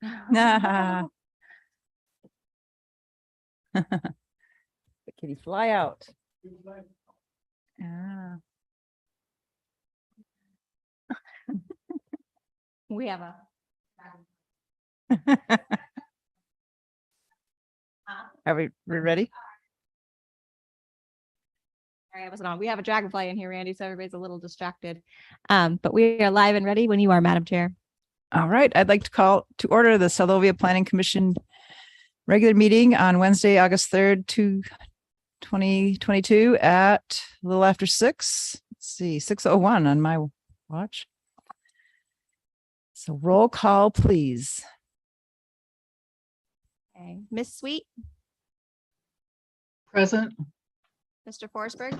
The kitty fly out. Ah. We have a. Are we ready? Sorry, I wasn't on. We have a dragonfly in here, Randy, so everybody's a little distracted. But we are live and ready when you are, Madam Chair. All right. I'd like to call to order the Seldovia Planning Commission regular meeting on Wednesday, August 3rd, 2022 at a little after 6. Let's see, 6:01 on my watch. So roll call, please. Okay. Miss Sweet, Present. Mr. Forsberg.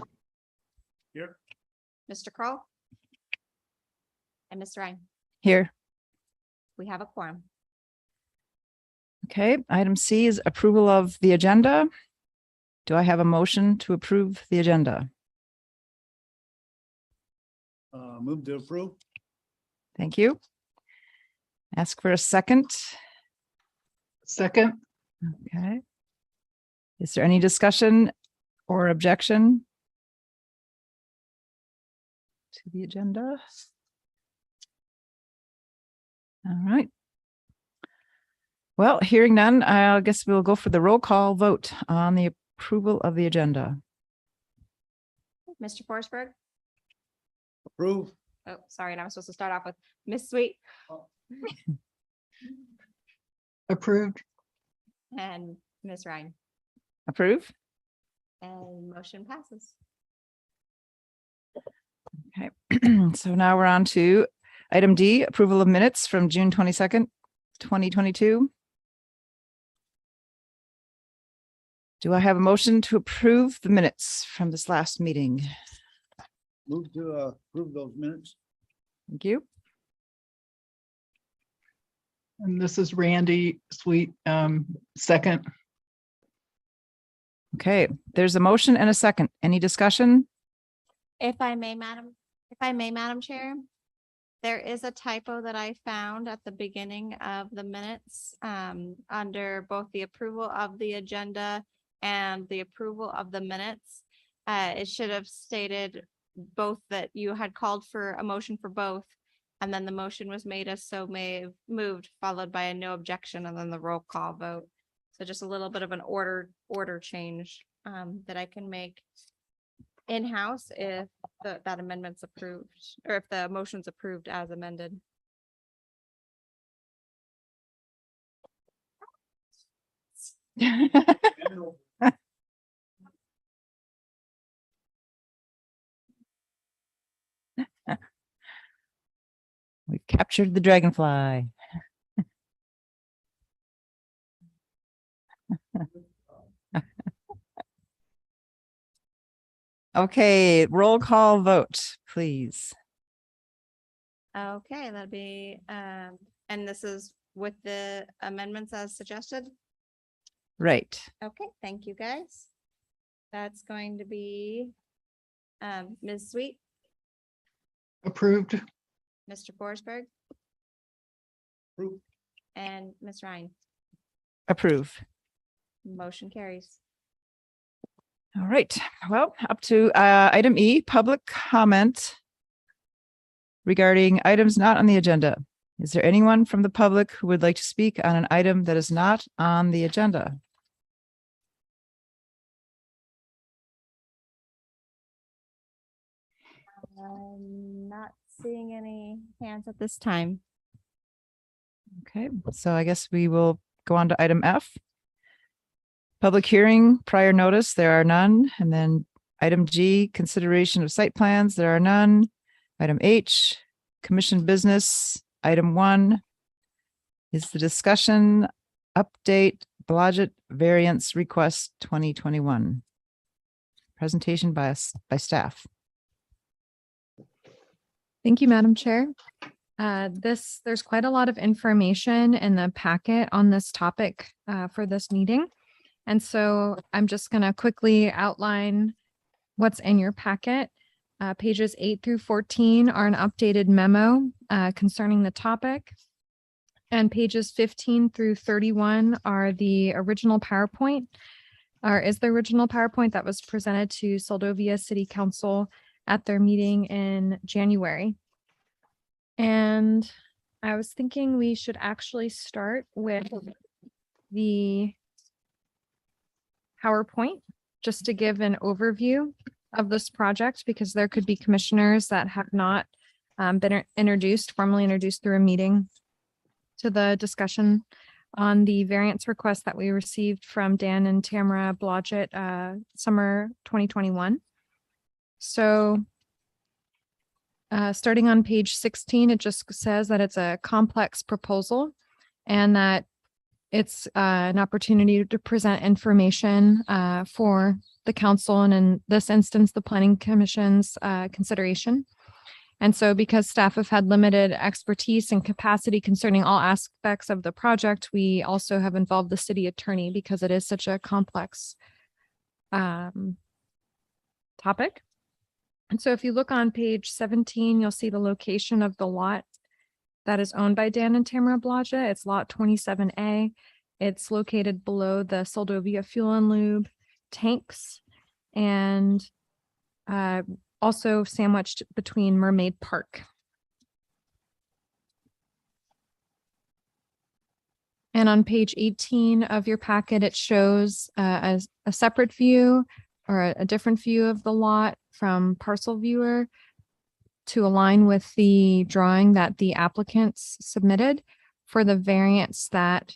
Here. Mr. Kroll. And Mr. Ryan. Here. We have a quorum. Okay. Item C is approval of the agenda. Do I have a motion to approve the agenda? Move to approve. Thank you. Ask for a second. Second. Okay. Is there any discussion or objection to the agenda? All right. Well, hearing none, I guess we'll go for the roll call vote on the approval of the agenda. Mr. Forsberg. Approve. Oh, sorry. And I was supposed to start off with Miss Sweet Approved. and Miss Ryan. Approve? And motion passes. Okay. So now we're on to item D, approval of minutes from June 22nd, 2022. Do I have a motion to approve the minutes from this last meeting? Move to approve those minutes. Thank you. And this is Randy Sweet. Second. Okay, there's a motion and a second. Any discussion? If I may, Madam Chair, there is a typo that I found at the beginning of the minutes, under both the approval of the agenda and the approval of the minutes. It should have stated both that you had called for a motion for both, and then the motion was made as so may have moved, followed by a no objection, and then the roll call vote. So just a little bit of an order change that I can make in-house if that amendment's approved, or if the motion's approved as amended. We've captured the dragonfly. Okay, roll call vote, please. Okay, that'd be, and this is with the amendments as suggested. Right. Okay, thank you, guys. That's going to be Ms. Sweet, Approved. Mr. Forsberg, Approve. and Ms. Ryan. Approve. Motion carries. All right. Well, up to item E, public comment regarding items not on the agenda. Is there anyone from the public who would like to speak on an item that is not on the agenda? I'm not seeing any hands at this time. Okay, so I guess we will go on to item F. Public hearing, prior notice, there are none. And then item G, consideration of site plans, there are none. Item H, commission business. Item 1 is the discussion update budget variance request 2021. Presentation by staff. Thank you, Madam Chair. There's quite a lot of information in the packet on this topic for this meeting. And so I'm just going to quickly outline what's in your packet. Pages 8 through 14 are an updated memo concerning the topic. And pages 15 through 31 are the original PowerPoint, or is the original PowerPoint that was presented to Seldovia City Council at their meeting in January. And I was thinking we should actually start with the PowerPoint, just to give an overview of this project, because there could be commissioners that have not been formally introduced through a meeting to the discussion on the variance request that we received from Dan and Tamara Blodgett, summer 2021. So starting on page 16, it just says that it's a complex proposal and that it's an opportunity to present information for the council, and in this instance, the Planning Commission's consideration. And so because staff have had limited expertise and capacity concerning all aspects of the project, we also have involved the city attorney because it is such a complex topic. And so if you look on page 17, you'll see the location of the lot that is owned by Dan and Tamara Blodgett. It's lot 27A. It's located below the Seldovia Fuel and Lube tanks, and also sandwiched between Mermaid Park. And on page 18 of your packet, it shows a separate view or a different view of the lot from parcel viewer to align with the drawing that the applicants submitted for the variance that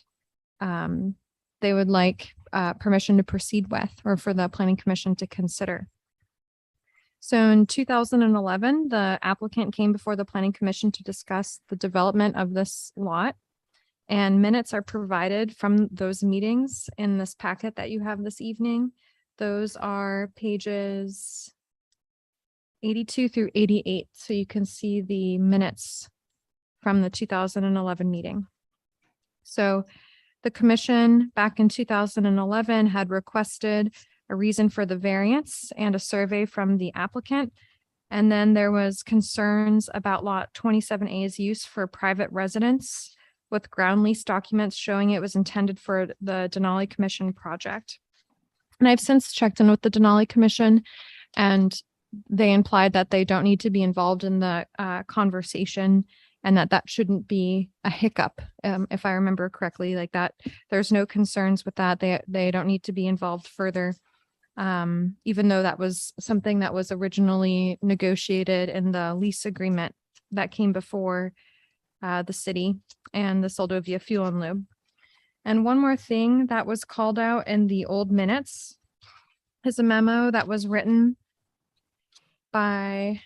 they would like permission to proceed with, or for the Planning Commission to consider. So in 2011, the applicant came before the Planning Commission to discuss the development of this lot, and minutes are provided from those meetings in this packet that you have this evening. Those are pages 82 through 88. So you can see the minutes from the 2011 meeting. So the commission back in 2011 had requested a reason for the variance and a survey from the applicant. And then there was concerns about lot 27A's use for private residence, with ground lease documents showing it was intended for the Denali Commission project. And I've since checked in with the Denali Commission, and they implied that they don't need to be involved in the conversation, and that shouldn't be a hiccup. If I remember correctly, like that, there's no concerns with that. They don't need to be involved further. Even though that was something that was originally negotiated in the lease agreement that came before the city and the Seldovia Fuel and Lube. And one more thing that was called out in the old minutes is a memo that was written by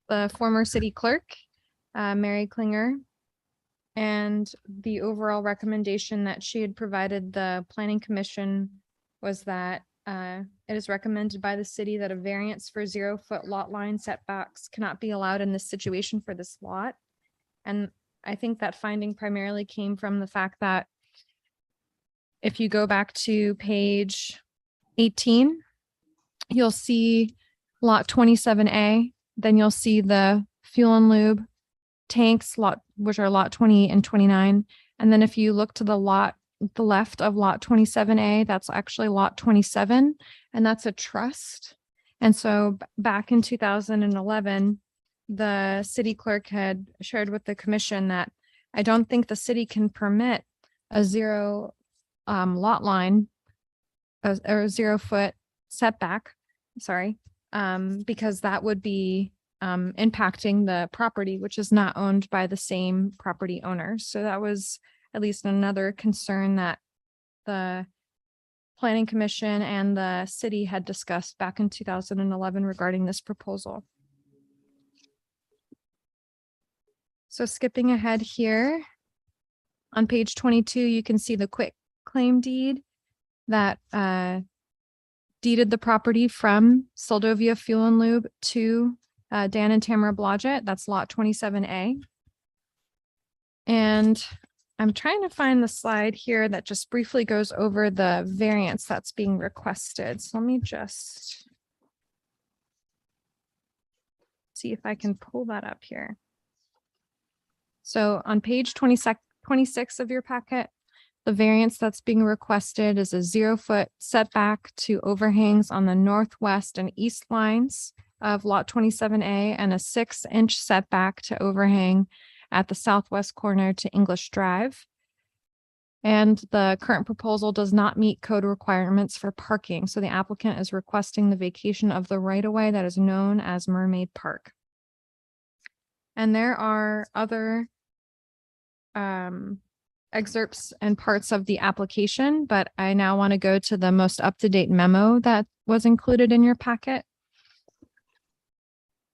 the former city clerk, Mary Klinger, and the overall recommendation that she had provided the Planning Commission was that it is recommended by the city that a variance for 0-foot lot line setbacks cannot be allowed in this situation for this lot. And I think that finding primarily came from the fact that if you go back to page 18, you'll see lot 27A, then you'll see the fuel and lube tanks lot, which are lot 20 and 29. And then if you look to the left of lot 27A, that's actually lot 27, and that's a trust. And so back in 2011, the city clerk had shared with the commission that I don't think the city can permit a 0 lot line or 0-foot setback, sorry, because that would be impacting the property, which is not owned by the same property owner. So that was at least another concern that the Planning Commission and the city had discussed back in 2011 regarding this proposal. So skipping ahead here, on page 22, you can see the quick claim deed that deeded the property from Seldovia Fuel and Lube to Dan and Tamara Blodgett. That's lot 27A. And I'm trying to find the slide here that just briefly goes over the variance that's being requested. So let me just see if I can pull that up here. So on page 26 of your packet, the variance that's being requested is a 0-foot setback to overhangs on the northwest and east lines of lot 27A and a 6-inch setback to overhang at the southwest corner to English Drive. And the current proposal does not meet code requirements for parking. So the applicant is requesting the vacation of the right-of-way that is known as Mermaid Park. And there are other excerpts and parts of the application, but I now want to go to the most up-to-date memo that was included in your packet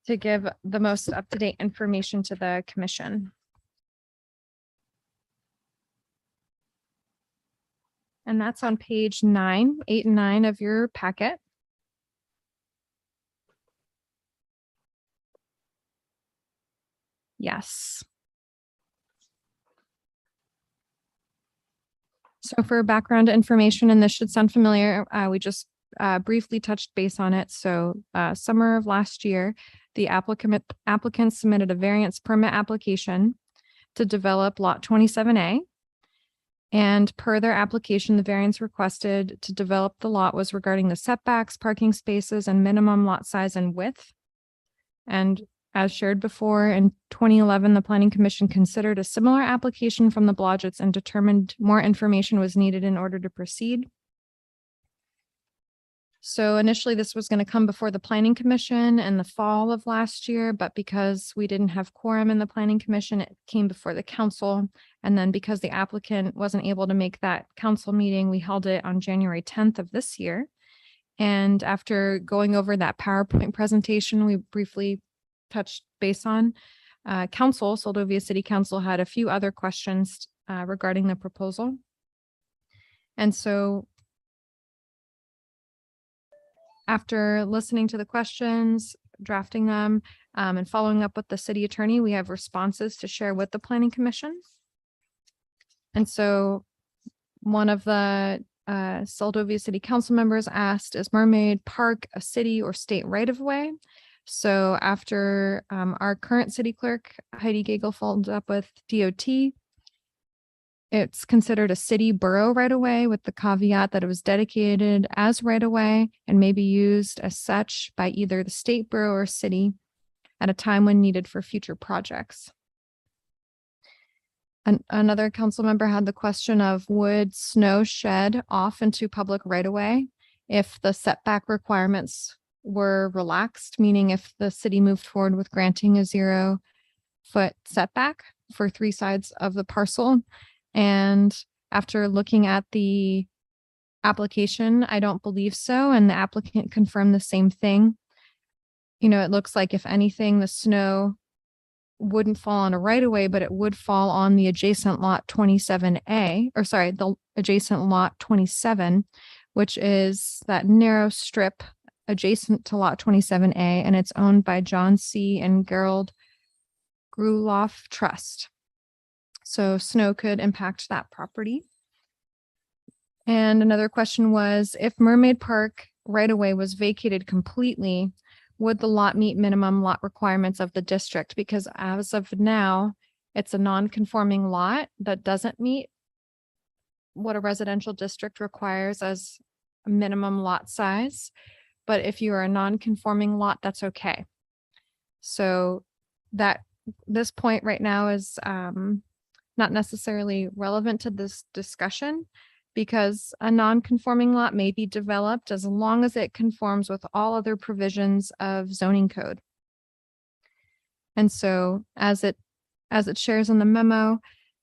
to give the most up-to-date information to the commission. And that's on page 9, 8 and 9 of your packet. Yes. So for background information, and this should sound familiar, we just briefly touched base on it. So summer of last year, the applicant submitted a variance permit application to develop lot 27A. And per their application, the variance requested to develop the lot was regarding the setbacks, parking spaces, and minimum lot size and width. And as shared before, in 2011, the Planning Commission considered a similar application from the Blodgetts and determined more information was needed in order to proceed. So initially, this was going to come before the Planning Commission in the fall of last year, but because we didn't have quorum in the Planning Commission, it came before the council. And then because the applicant wasn't able to make that council meeting, we held it on January 10th of this year. And after going over that PowerPoint presentation, we briefly touched base on, council, Seldovia City Council had a few other questions regarding the proposal. And so after listening to the questions, drafting them, and following up with the city attorney, we have responses to share with the Planning Commission. And so one of the Seldovia City Council members asked, is Mermaid Park a city or state right-of-way? So after our current city clerk, Heidi Gagel, followed up with DOT, it's considered a city borough right-of-way with the caveat that it was dedicated as right-of-way and may be used as such by either the state, borough, or city at a time when needed for future projects. Another council member had the question of, would snow shed off into public right-of-way if the setback requirements were relaxed, meaning if the city moved forward with granting a 0-foot setback for 3 sides of the parcel? And after looking at the application, I don't believe so. And the applicant confirmed the same thing. You know, it looks like if anything, the snow wouldn't fall on a right-of-way, but it would fall on the adjacent lot 27A, or sorry, the adjacent lot 27, which is that narrow strip adjacent to lot 27A, and it's owned by John C. and Gerald Gruloff Trust. So snow could impact that property. And another question was, if Mermaid Park right-of-way was vacated completely, would the lot meet minimum lot requirements of the district? Because as of now, it's a non-conforming lot that doesn't meet what a residential district requires as a minimum lot size. But if you are a non-conforming lot, that's okay. So that this point right now is not necessarily relevant to this discussion, because a non-conforming lot may be developed as long as it conforms with all other provisions of zoning code. And so as it shares in the memo,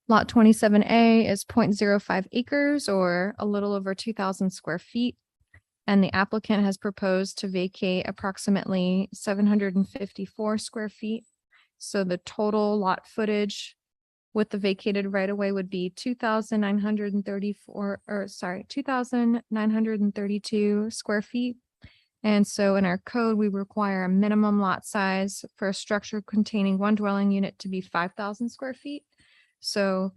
lot 27A is 0.05 acres or a little over 2,000 square feet. And the applicant has proposed to vacate approximately 754 square feet. So the total lot footage with the vacated right-of-way would be 2,932 square feet. And so in our code, we require a minimum lot size for a structure containing 1 dwelling unit to be 5,000 square feet. So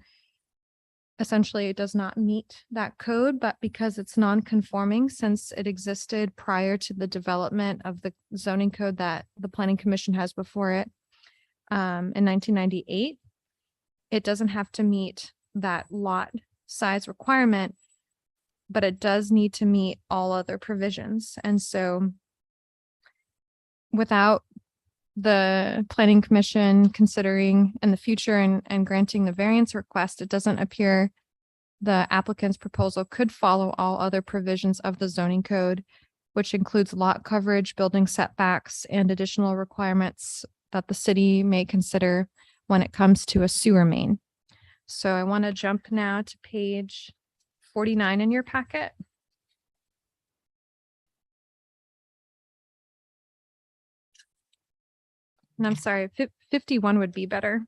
essentially, it does not meet that code, but because it's non-conforming, since it existed prior to the development of the zoning code that the Planning Commission has before it in 1998, it doesn't have to meet that lot size requirement, but it does need to meet all other provisions. And so without the planning commission considering in the future and granting the variance request, it doesn't appear the applicant's proposal could follow all other provisions of the zoning code, which includes lot coverage, building setbacks, and additional requirements that the city may consider when it comes to a sewer main. So I want to jump now to page 49 in your packet. And I'm sorry, 51 would be better.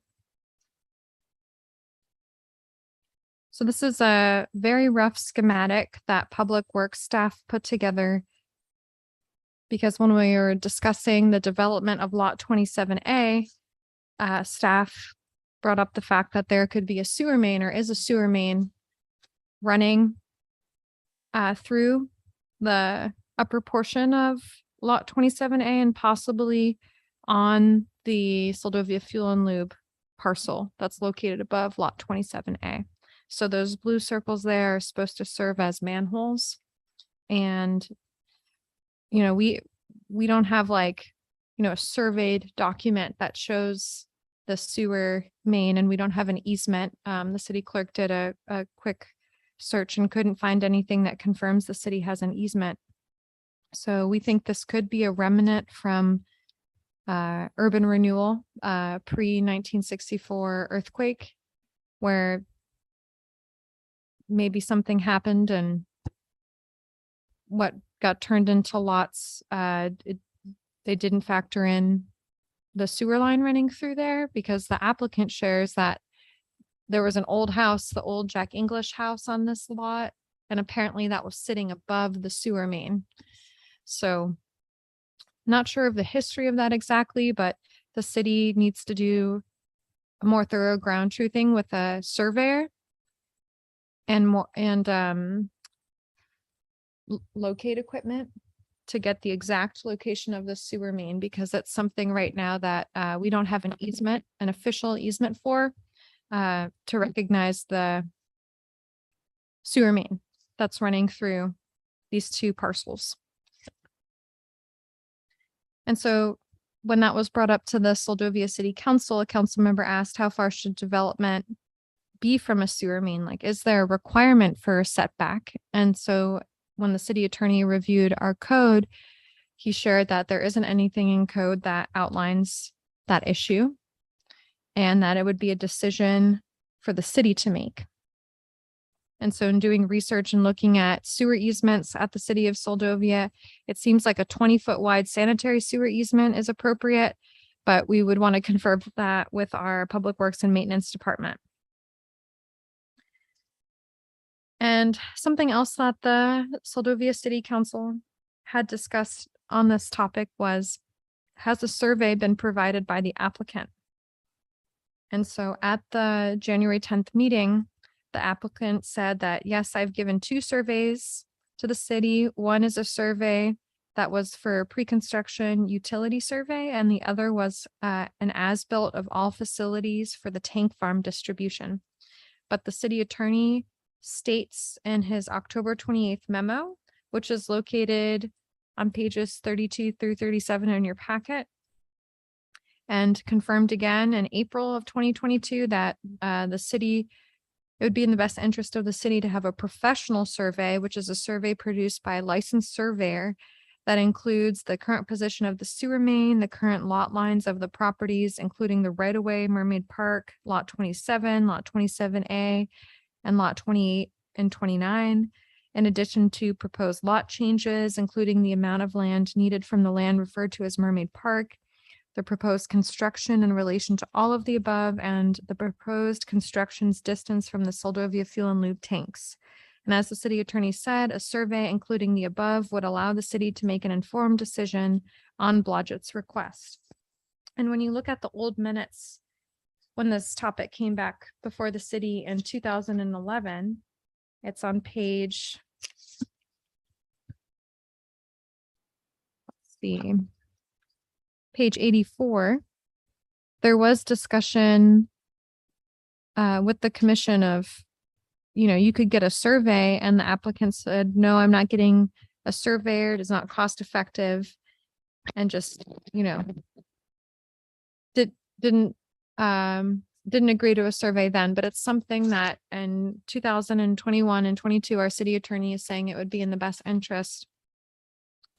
So this is a very rough schematic that Public Works staff put together because when we were discussing the development of lot 27A, staff brought up the fact that there could be a sewer main or is a sewer main running through the upper portion of lot 27A and possibly on the Seldovia Fuel and Lube parcel that's located above lot 27A. So those blue circles there are supposed to serve as manholes. And, you know, we don't have like, you know, a surveyed document that shows the sewer main, and we don't have an easement. The city clerk did a quick search and couldn't find anything that confirms the city has an easement. So we think this could be a remnant from urban renewal, pre-1964 earthquake, where maybe something happened and what got turned into lots, they didn't factor in the sewer line running through there, because the applicant shares that there was an old house, the old Jack English house on this lot, and apparently that was sitting above the sewer main. So not sure of the history of that exactly, but the city needs to do a more thorough ground truthing with a surveyor and locate equipment to get the exact location of the sewer main, because that's something right now that we don't have an easement, an official easement for, to recognize the sewer main that's running through these two parcels. And so when that was brought up to the Seldovia City Council, a council member asked, how far should development be from a sewer main? Like, is there a requirement for a setback? And so when the city attorney reviewed our code, he shared that there isn't anything in code that outlines that issue, and that it would be a decision for the city to make. And so in doing research and looking at sewer easements at the city of Seldovia, it seems like a 20-foot wide sanitary sewer easement is appropriate, but we would want to confirm that with our Public Works and Maintenance Department. And something else that the Seldovia City Council had discussed on this topic was, has a survey been provided by the applicant? And so at the January 10th meeting, the applicant said that, yes, I've given 2 surveys to the city. One is a survey that was for pre-construction utility survey, and the other was an as-built of all facilities for the tank farm distribution. But the city attorney states in his October 28th memo, which is located on pages 32 through 37 in your packet, and confirmed again in April of 2022 that the city, it would be in the best interest of the city to have a professional survey, which is a survey produced by a licensed surveyor that includes the current position of the sewer main, the current lot lines of the properties, including the right-of-way, Mermaid Park, lot 27, lot 27A, and lot 28 and 29, in addition to proposed lot changes, including the amount of land needed from the land referred to as Mermaid Park, the proposed construction in relation to all of the above, and the proposed construction's distance from the Seldovia Fuel and Lube tanks. And as the city attorney said, a survey including the above would allow the city to make an informed decision on Blodgett's request. And when you look at the old minutes, when this topic came back before the city in 2011, it's on page, let's see, page 84, there was discussion with the commission of, you could get a survey and the applicant said, no, I'm not getting a surveyor. It is not cost effective. And just, didn't agree to a survey then, but it's something that in 2021 and 22, our city attorney is saying it would be in the best interest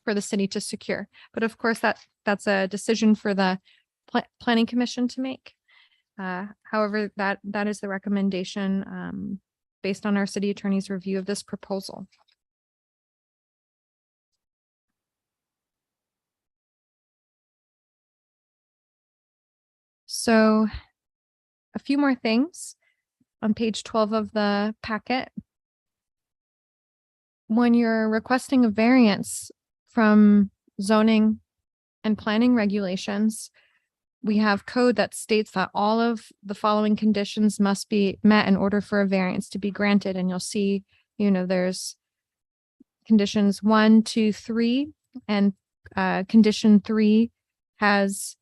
for the city to secure. But of course, that's a decision for the planning commission to make. However, that is the recommendation based on our city attorney's review of this proposal. So a few more things on page 12 of the packet. When you're requesting a variance from zoning and planning regulations, we have code that states that all of the following conditions must be met in order for a variance to be granted. And you'll see, there's conditions 1, 2, 3, and condition 3 has,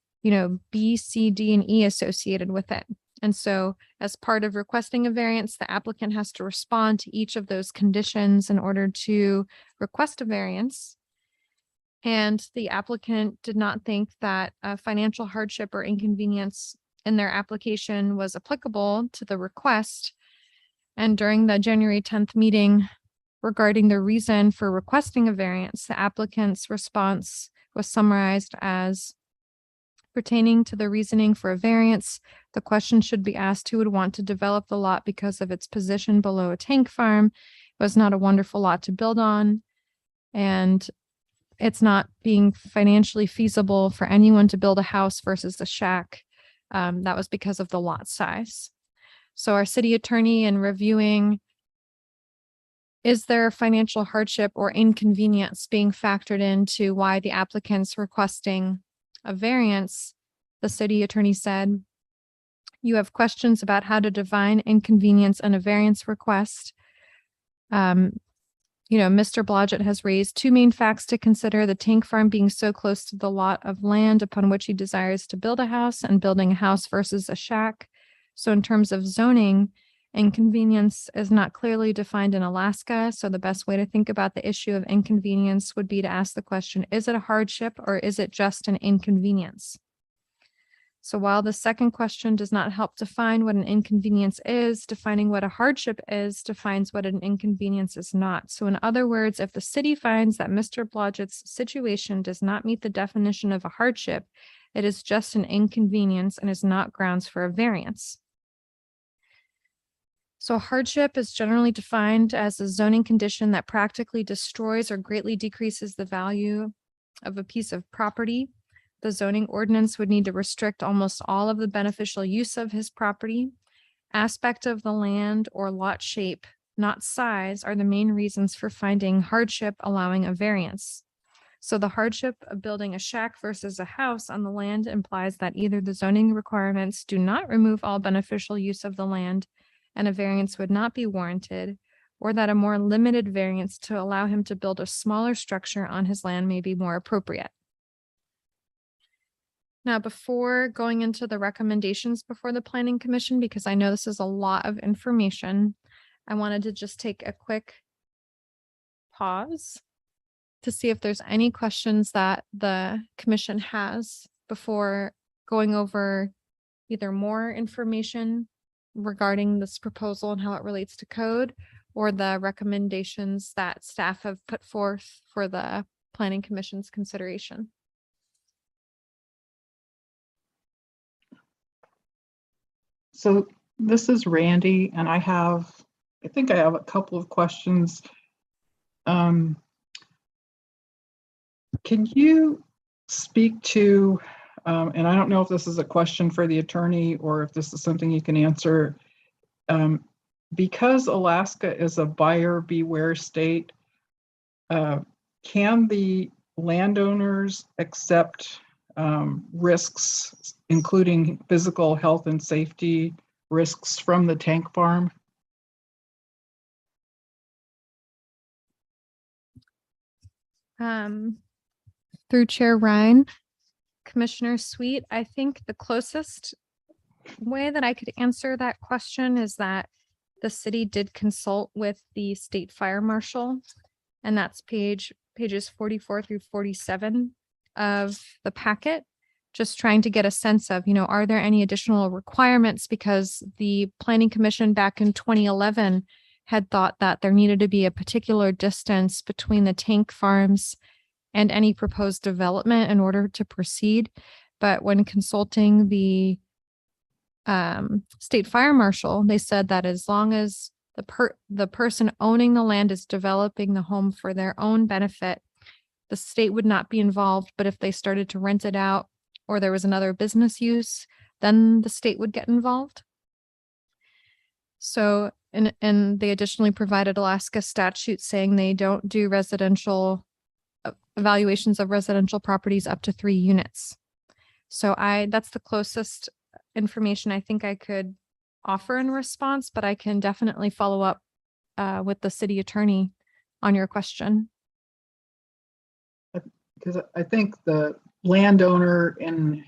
B, C, D, and E associated with it. And so as part of requesting a variance, the applicant has to respond to each of those conditions in order to request a variance. And the applicant did not think that a financial hardship or inconvenience in their application was applicable to the request. And during the January 10th meeting regarding the reason for requesting a variance, the applicant's response was summarized as pertaining to the reasoning for a variance. The question should be asked who would want to develop the lot because of its position below a tank farm. It was not a wonderful lot to build on. And it's not being financially feasible for anyone to build a house versus a shack. That was because of the lot size. So our city attorney, in reviewing, is there financial hardship or inconvenience being factored into why the applicant's requesting a variance, the city attorney said, you have questions about how to define inconvenience in a variance request. Mr. Blodgett has raised two main facts to consider: the tank farm being so close to the lot of land upon which he desires to build a house, and building a house versus a shack. So in terms of zoning, inconvenience is not clearly defined in Alaska. So the best way to think about the issue of inconvenience would be to ask the question, is it a hardship or is it just an inconvenience? So while the second question does not help define what an inconvenience is, defining what a hardship is defines what an inconvenience is not. So in other words, if the city finds that Mr. Blodgett's situation does not meet the definition of a hardship, it is just an inconvenience and is not grounds for a variance. So hardship is generally defined as a zoning condition that practically destroys or greatly decreases the value of a piece of property. The zoning ordinance would need to restrict almost all of the beneficial use of his property. Aspect of the land or lot shape, not size, are the main reasons for finding hardship allowing a variance. So the hardship of building a shack versus a house on the land implies that either the zoning requirements do not remove all beneficial use of the land and a variance would not be warranted, or that a more limited variance to allow him to build a smaller structure on his land may be more appropriate. Now, before going into the recommendations before the Planning Commission, because I know this is a lot of information, I wanted to just take a quick pause to see if there's any questions that the commission has before going over either more information regarding this proposal and how it relates to code, or the recommendations that staff have put forth for the Planning Commission's consideration. So this is Randy, and I think I have a couple of questions. Can you speak to, and I don't know if this is a question for the attorney or if this is something you can answer, because Alaska is a buyer beware state, can the landowners accept risks, including physical health and safety risks from the tank farm? Through Chair Ryan, Commissioner Sweet, I think the closest way that I could answer that question is that the city did consult with the state fire marshal, and that's pages 44 through 47 of the packet. Just trying to get a sense of, are there any additional requirements? Because the planning commission back in 2011 had thought that there needed to be a particular distance between the tank farms and any proposed development in order to proceed. But when consulting the state fire marshal, they said that as long as the person owning the land is developing the home for their own benefit, the state would not be involved. But if they started to rent it out or there was another business use, then the state would get involved. So, and they additionally provided Alaska statute saying they don't do residential evaluations of residential properties up to 3 units. So that's the closest information I think I could offer in response, but I can definitely follow up with the city attorney on your question. Because I think the landowner in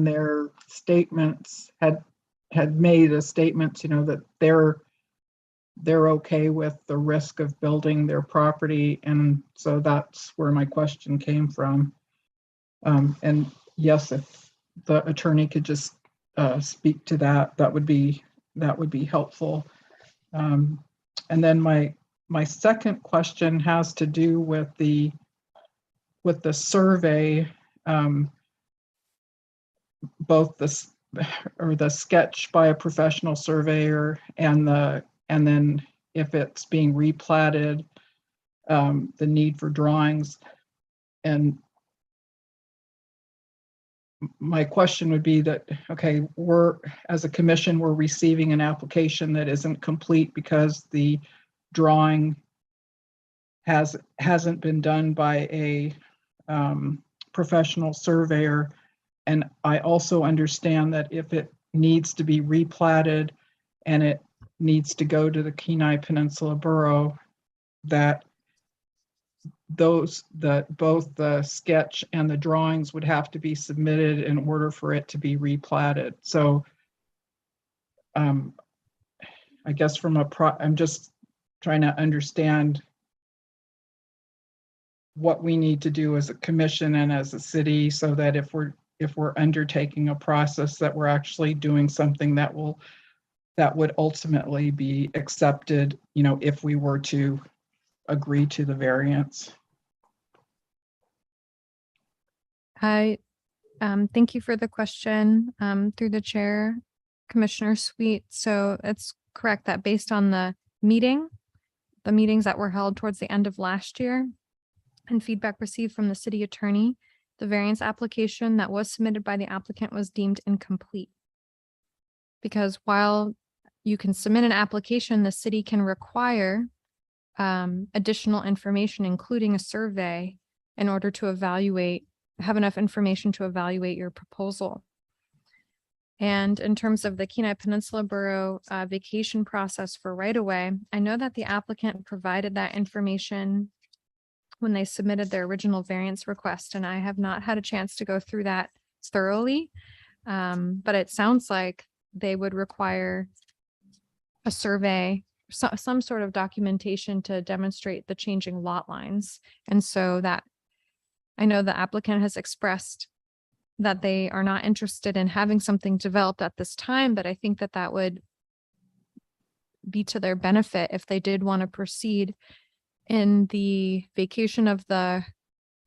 their statements had made a statement, that they're okay with the risk of building their property. And so that's where my question came from. And yes, if the attorney could just speak to that, that would be helpful. And then my second question has to do with the survey, both the sketch by a professional surveyor and then if it's being replatted, the need for drawings. And my question would be that, okay, as a commission, we're receiving an application that isn't complete because the drawing hasn't been done by a professional surveyor. And I also understand that if it needs to be replatted and it needs to go to the Kenai Peninsula Borough, that both the sketch and the drawings would have to be submitted in order for it to be replatted. So I guess I'm just trying to understand what we need to do as a commission and as a city so that if we're undertaking a process, that we're actually doing something that would ultimately be accepted, if we were to agree to the variance. I thank you for the question through the chair, Commissioner Sweet. So it's correct that based on the meetings that were held towards the end of last year and feedback received from the city attorney, the variance application that was submitted by the applicant was deemed incomplete. Because while you can submit an application, the city can require additional information, including a survey, in order to have enough information to evaluate your proposal. And in terms of the Kenai Peninsula Borough vacation process for right-of-way, I know that the applicant provided that information when they submitted their original variance request, and I have not had a chance to go through that thoroughly. But it sounds like they would require a survey, some sort of documentation to demonstrate the changing lot lines. And so that I know the applicant has expressed that they are not interested in having something developed at this time, but I think that would be to their benefit if they did want to proceed in the vacation of the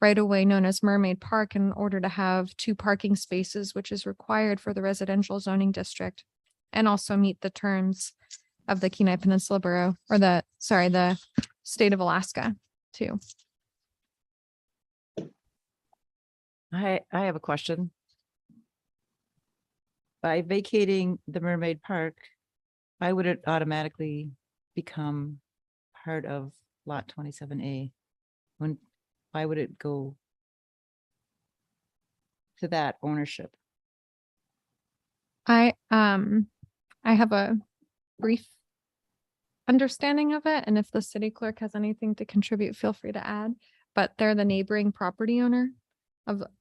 right-of-way known as Mermaid Park in order to have 2 parking spaces, which is required for the residential zoning district, and also meet the terms of the Kenai Peninsula Borough, or the state of Alaska too. I have a question. By vacating the Mermaid Park, why would it automatically become part of Lot 27A? Why would it go to that ownership? I have a brief understanding of it, and if the city clerk has anything to contribute, feel free to add. But they're the neighboring property owner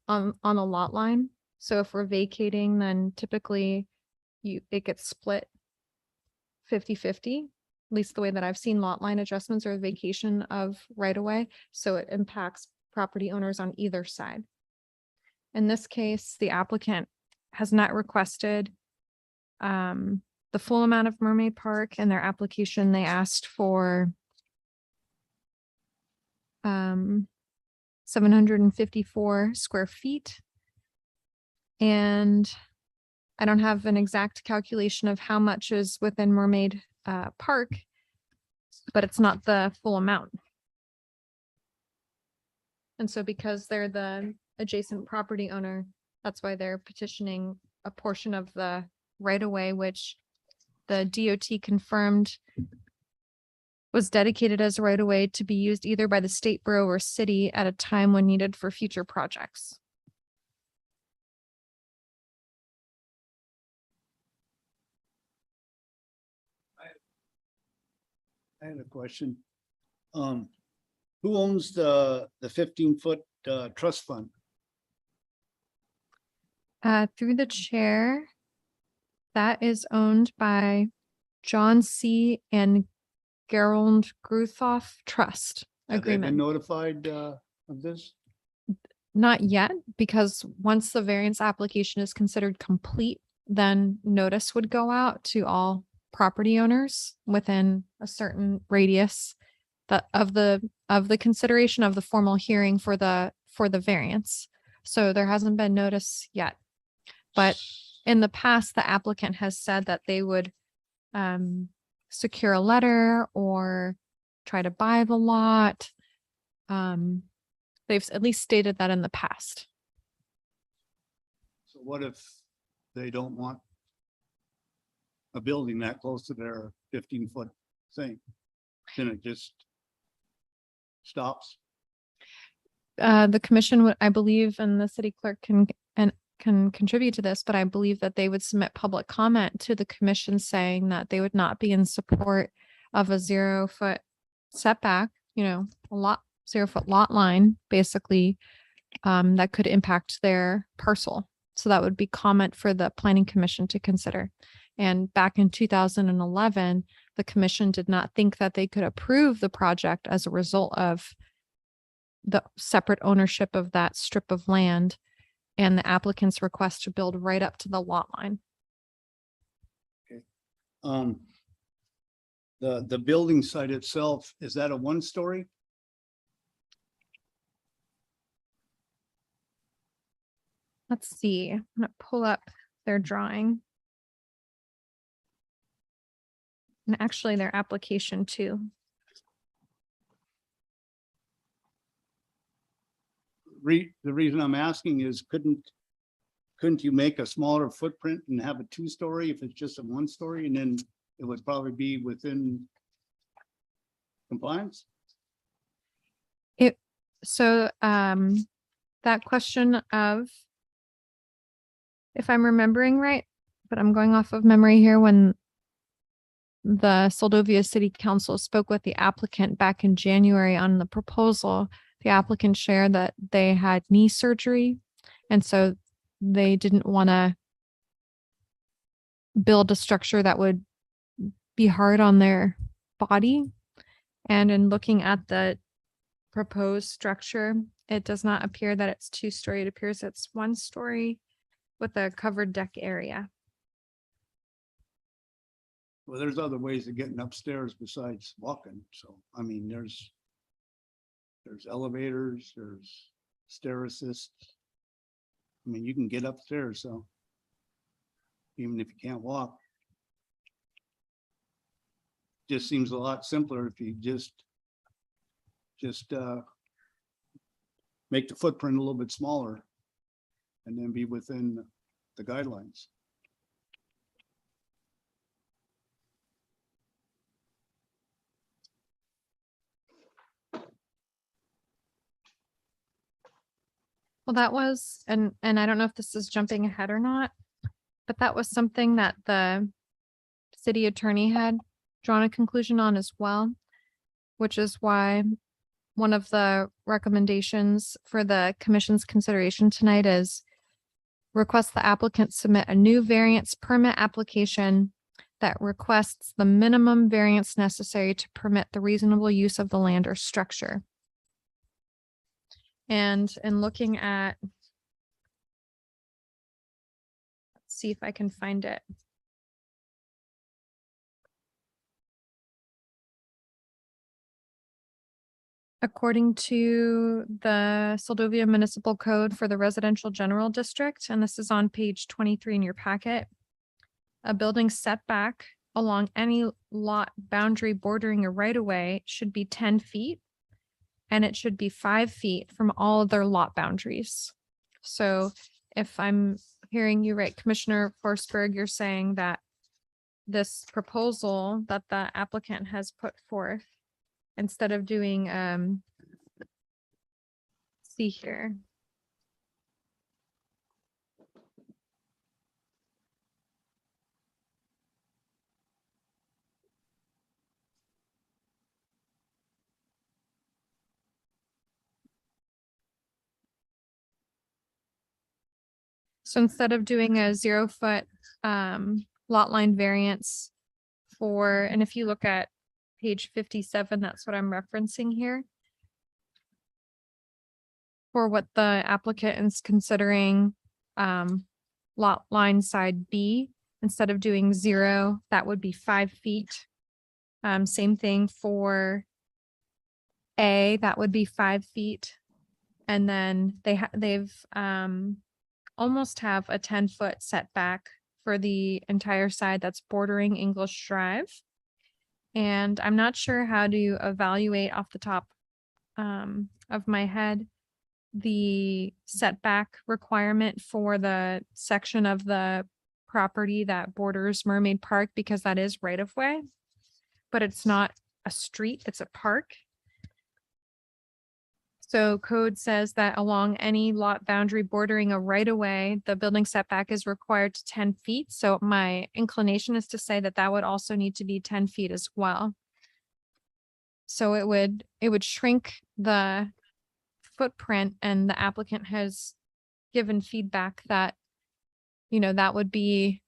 on a lot line. So if we're vacating, then typically it gets split 50-50, at least the way that I've seen lot line adjustments or vacation of right of way. So it impacts property owners on either side. In this case, the applicant has not requested the full amount of Mermaid Park. In their application. They asked for 754 square feet. And I don't have an exact calculation of how much is within Mermaid Park, but it's not the full amount. And so because they're the adjacent property owner, that's why they're petitioning a portion of the right of way, which the DOT confirmed was dedicated as a right of way to be used either by the state, borough, or city at a time when needed for future projects. I had a question. Who owns the 15-foot trust fund? Through the chair, that is owned by John C. and Gerald Gruthoff Trust Have they been Agreement. notified of this? Not yet, because once the variance application is considered complete, then notice would go out to all property owners within a certain radius that of the consideration of the formal hearing for the variance. So there hasn't been notice yet. But in the past, the applicant has said that they would secure a letter or try to buy the lot. They've at least stated that in the past. So what if they don't want a building that close to their 15-foot thing? Then it just stops? The commission would, I believe, and the city clerk can contribute to this, but I believe that they would submit public comment to the commission saying that they would not be in support of a 0-foot setback, a 0-foot lot line, basically, that could impact their parcel. So that would be comment for the planning commission to consider. And back in 2011, the commission did not think that they could approve the project as a result of the separate ownership of that strip of land and the applicant's request to build right up to the lot line. The building site itself, is that a 1-story? Let's see, I'm gonna pull up their drawing. And actually their application too. The reason I'm asking is couldn't you make a smaller footprint and have a 2-story if it's just a 1-story, and then it would probably be within compliance? So that question of, if I'm remembering right, but I'm going off of memory here, when the Seldovia City Council spoke with the applicant back in January on the proposal, the applicant shared that they had knee surgery, and so they didn't want to build a structure that would be hard on their body. And in looking at the proposed structure, it does not appear that it's 2-story. It appears it's 1-story with a covered deck area. Well, there's other ways of getting upstairs besides walking. So, I mean, there's elevators, there's stair assist. I mean, you can get upstairs, so even if you can't walk. Just seems a lot simpler if you just make the footprint a little bit smaller and then be within the guidelines. Well, that was, and I don't know if this is jumping ahead or not, but that was something that the city attorney had drawn a conclusion on as well, which is why one of the recommendations for the commission's consideration tonight is requests the applicant submit a new variance permit application that requests the minimum variance necessary to permit the reasonable use of the land or structure. And in looking at, let's see if I can find it. According to the Seldovia Municipal Code for the Residential General District, and this is on page 23 in your packet, a building setback along any lot boundary bordering a right-of-way should be 10 feet, and it should be 5 feet from all other lot boundaries. So if I'm hearing you right, Commissioner Forsberg, you're saying that this proposal that the applicant has put forth, instead of doing, see here. So instead of doing a 0-foot lot line variance for, and if you look at page 57, that's what I'm referencing here. For what the applicant is considering lot line side B, instead of doing 0, that would be 5 feet. Same thing for A, that would be 5 feet. And then they've almost have a 10-foot setback for the entire side that's bordering English Drive. And I'm not sure how to evaluate off the top of my head the setback requirement for the section of the property that borders Mermaid Park, because that is right of way, but it's not a street, it's a park. So code says that along any lot boundary bordering a right of way, the building setback is required to 10 feet. So my inclination is to say that that would also need to be 10 feet as well. So it would shrink the footprint, and the applicant has given feedback that, you know, that would be,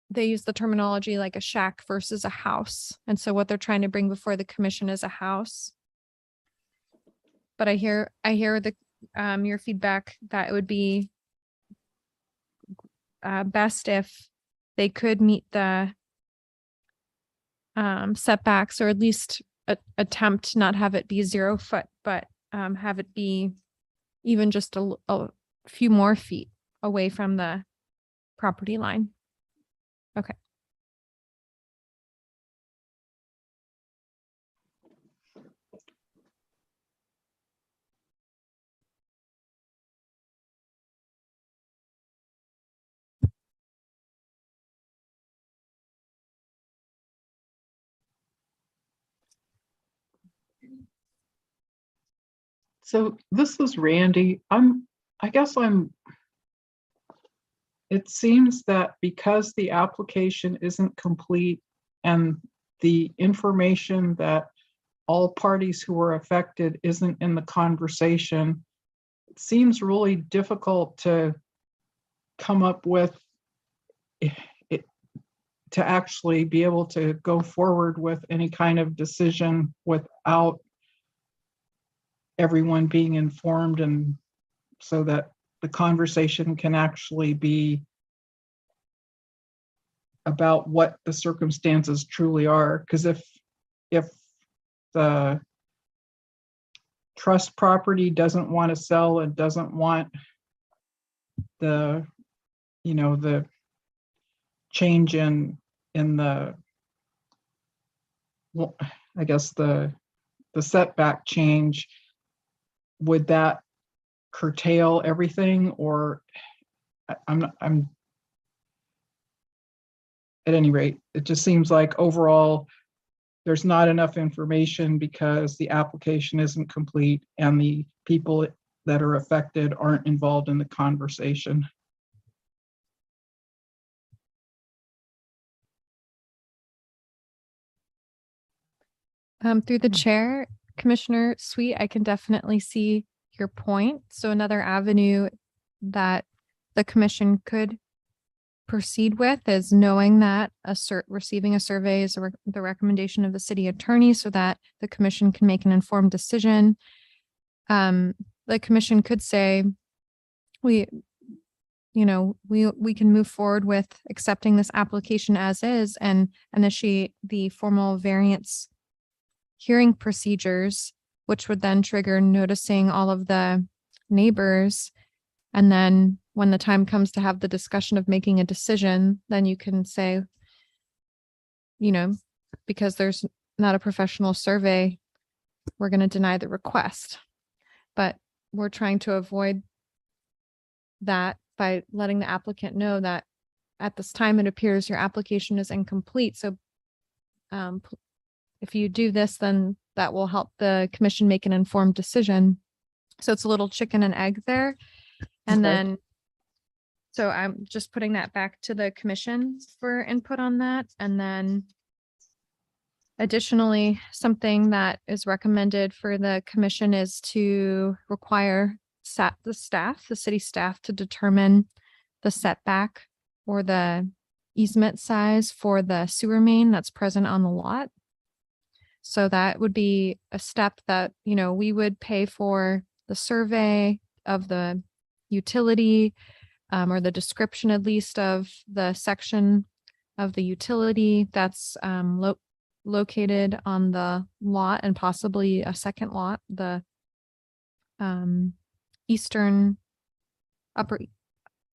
they use the terminology like a shack versus a house. And so what they're trying to bring before the commission is a house. But I hear the your feedback that it would be best if they could meet the setbacks, or at least attempt to not have it be 0 foot, but have it be even just a few more feet away from the property line. Okay. So this is Randy. It seems that because the application isn't complete and the information that all parties who are affected isn't in the conversation, it seems really difficult to come up with it, to actually be able to go forward with any kind of decision without everyone being informed, and so that the conversation can actually be about what the circumstances truly are. Because if the trust property doesn't want to sell and doesn't want the, you know, the change in the, well, I guess the setback change, would that curtail everything? Or I'm at any rate, it just seems like overall there's not enough information because the application isn't complete and the people that are affected aren't involved in the conversation. Through the chair, Commissioner Sweet, I can definitely see your point. So another avenue that the commission could proceed with is knowing that receiving a survey is the recommendation of the city attorney so that the commission can make an informed decision. The commission could say, we can move forward with accepting this application as is and initiate the formal variance hearing procedures, which would then trigger noticing all of the neighbors. And then when the time comes to have the discussion of making a decision, then you can say, because there's not a professional survey, we're going to deny the request. But we're trying to avoid that by letting the applicant know that at this time, it appears your application is incomplete. So if you do this, then that will help the commission make an informed decision. So it's a little chicken and egg there. And Okay. then, so I'm just putting that back to the commission for input on that. And then additionally, something that is recommended for the commission is to require the city staff to determine the setback or the easement size for the sewer main that's present on the lot. So that would be a step that, we would pay for the survey of the utility, or the description at least of the section of the utility that's located on the lot and possibly a second lot, the upper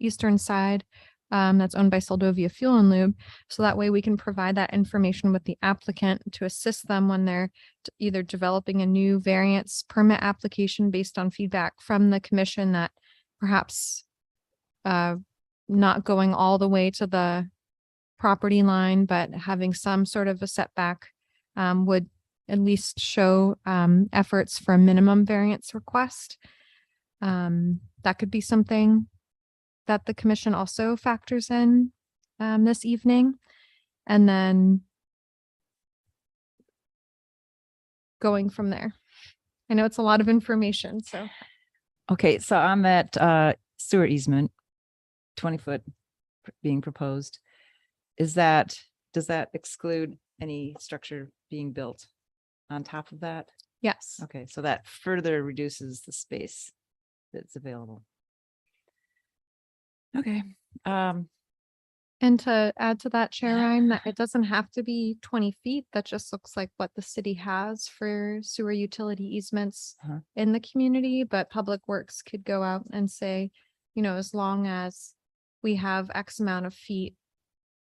eastern side that's owned by Seldovia Fuel and Lube. So that way we can provide that information with the applicant to assist them when they're either developing a new variance permit application based on feedback from the commission that perhaps not going all the way to the property line, but having some sort of a setback would at least show efforts for a minimum variance request. That could be something that the commission also factors in this evening. And then going from there. I know it's a lot of information, so. Okay, so on that sewer easement, 20-foot being proposed, does that exclude any structure being built on top of that? Yes. Okay, so that further reduces the space that's available. Okay. And to add to that, Chair Ryan, that it doesn't have to be 20 feet. That just looks like what the city has for sewer utility easements Uh-huh. in the community, but Public Works could go out and say, as long as we have X amount of feet,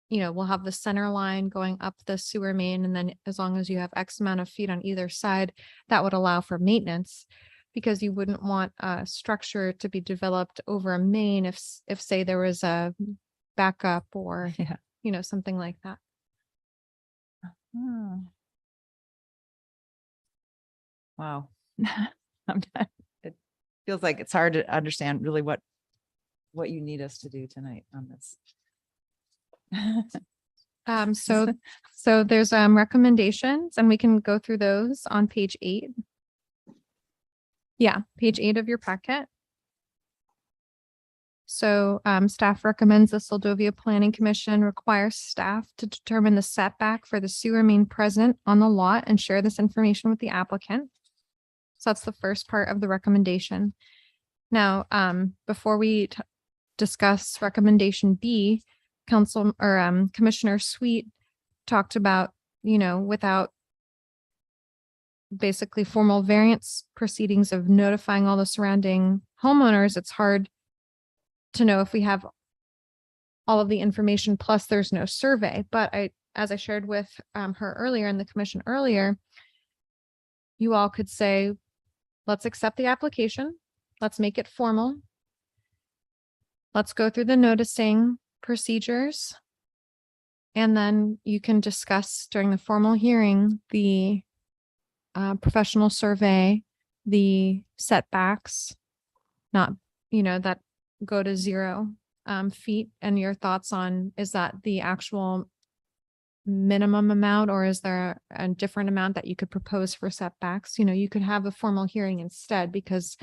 we'll have the center line going up the sewer main. And then as long as you have X amount of feet on either side, that would allow for maintenance, because you wouldn't want a structure to be developed over a main if say there was a backup or, Yeah. Something like that. Hmm. Wow. It feels like it's hard to understand really what you need us to do tonight on this. So there's recommendations and we can go through those on page 8. Yeah, page 8 of your packet. So staff recommends the Seldovia Planning Commission requires staff to determine the setback for the sewer main present on the lot and share this information with the applicant. So that's the first part of the recommendation. Now, before we discuss recommendation B, Commissioner Sweet talked about, without basically formal variance proceedings of notifying all the surrounding homeowners, it's hard to know if we have all of the information, plus there's no survey. But as I shared with her earlier in the commission earlier, you all could say, let's accept the application. Let's make it formal. Let's go through the noticing procedures. And then you can discuss during the formal hearing, the professional survey, the setbacks, not, that go to 0 feet, and your thoughts on, is that the actual minimum amount, or is there a different amount that you could propose for setbacks? You could have a formal hearing instead, because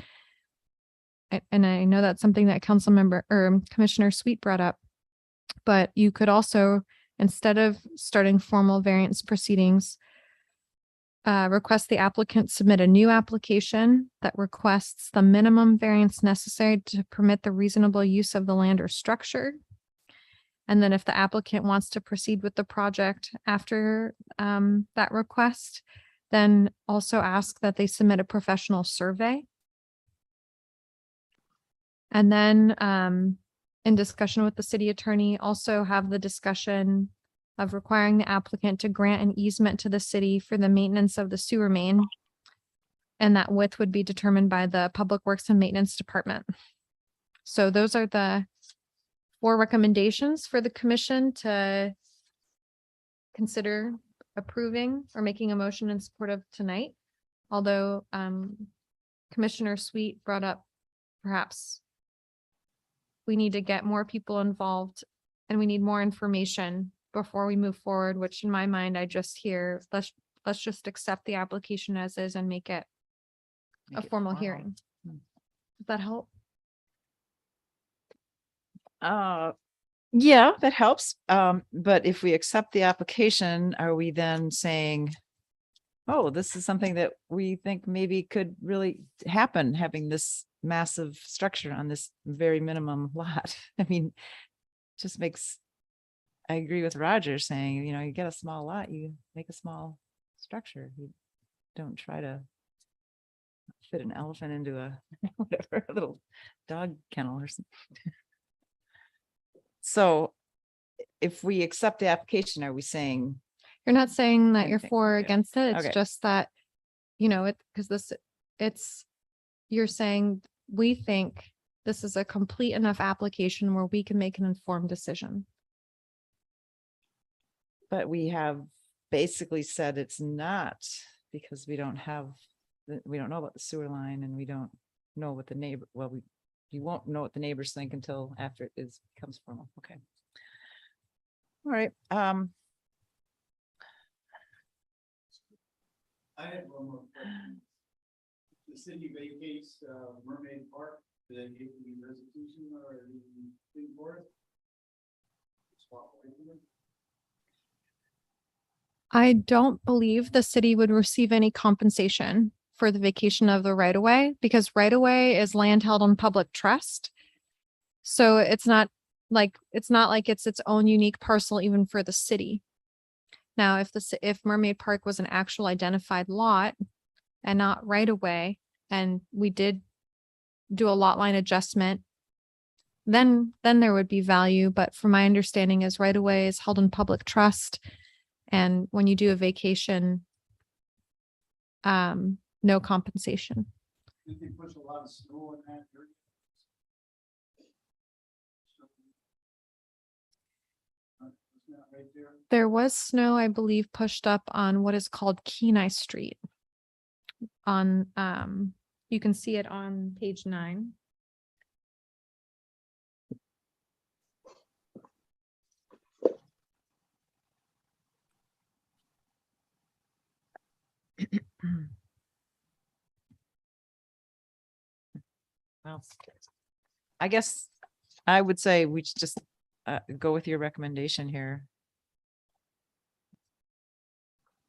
and I know that's something that council member or Commissioner Sweet brought up, but you could also, instead of starting formal variance proceedings, request the applicant submit a new application that requests the minimum variance necessary to permit the reasonable use of the land or structure. And then if the applicant wants to proceed with the project after that request, then also ask that they submit a professional survey. And then in discussion with the city attorney, also have the discussion of requiring the applicant to grant an easement to the city for the maintenance of the sewer main. And that width would be determined by the Public Works and Maintenance Department. So those are the 4 recommendations for the commission to consider approving or making a motion in support of tonight. Although Commissioner Sweet brought up perhaps we need to get more people involved and we need more information before we move forward, which in my mind, I just hear, let's just accept the application as is and make it a formal hearing. Does that help? Yeah, that helps. But if we accept the application, are we then saying, oh, this is something that we think maybe could really happen, having this massive structure on this very minimum lot? I mean, just makes, I agree with Roger saying, you know, you get a small lot, you make a small structure. You don't try to fit an elephant into a whatever, a little dog kennel or something. So if we accept the application, are we saying, You're not saying that I you're think- for or okay. against it. It's Okay. just that, you know, you're saying, we think this is a complete enough application where we can make an informed decision. but we have basically said it's not, because we don't know about the sewer line and we don't know what the neighbor, you won't know what the neighbors think until after it becomes formal. Okay. All right. I had one more question. The city vacates Mermaid Park, do they give any restitution or anything for it? Swap away from it? I don't believe the city would receive any compensation for the vacation of the right of way because right of way is land held on public trust. So it's not like it's its own unique parcel even for the city. Now, if Mermaid Park was an actual identified lot and not right of way, and we did do a lot line adjustment, then there would be value. But from my understanding is right of way is held in public trust. And when you do a vacation, no compensation. Did they push a lot of snow in that area? Isn't that right there? There was snow, I believe, pushed up on what is called Kenai Street. On, you can see it on page 9. Well, I guess I would say we should just go with your recommendation here.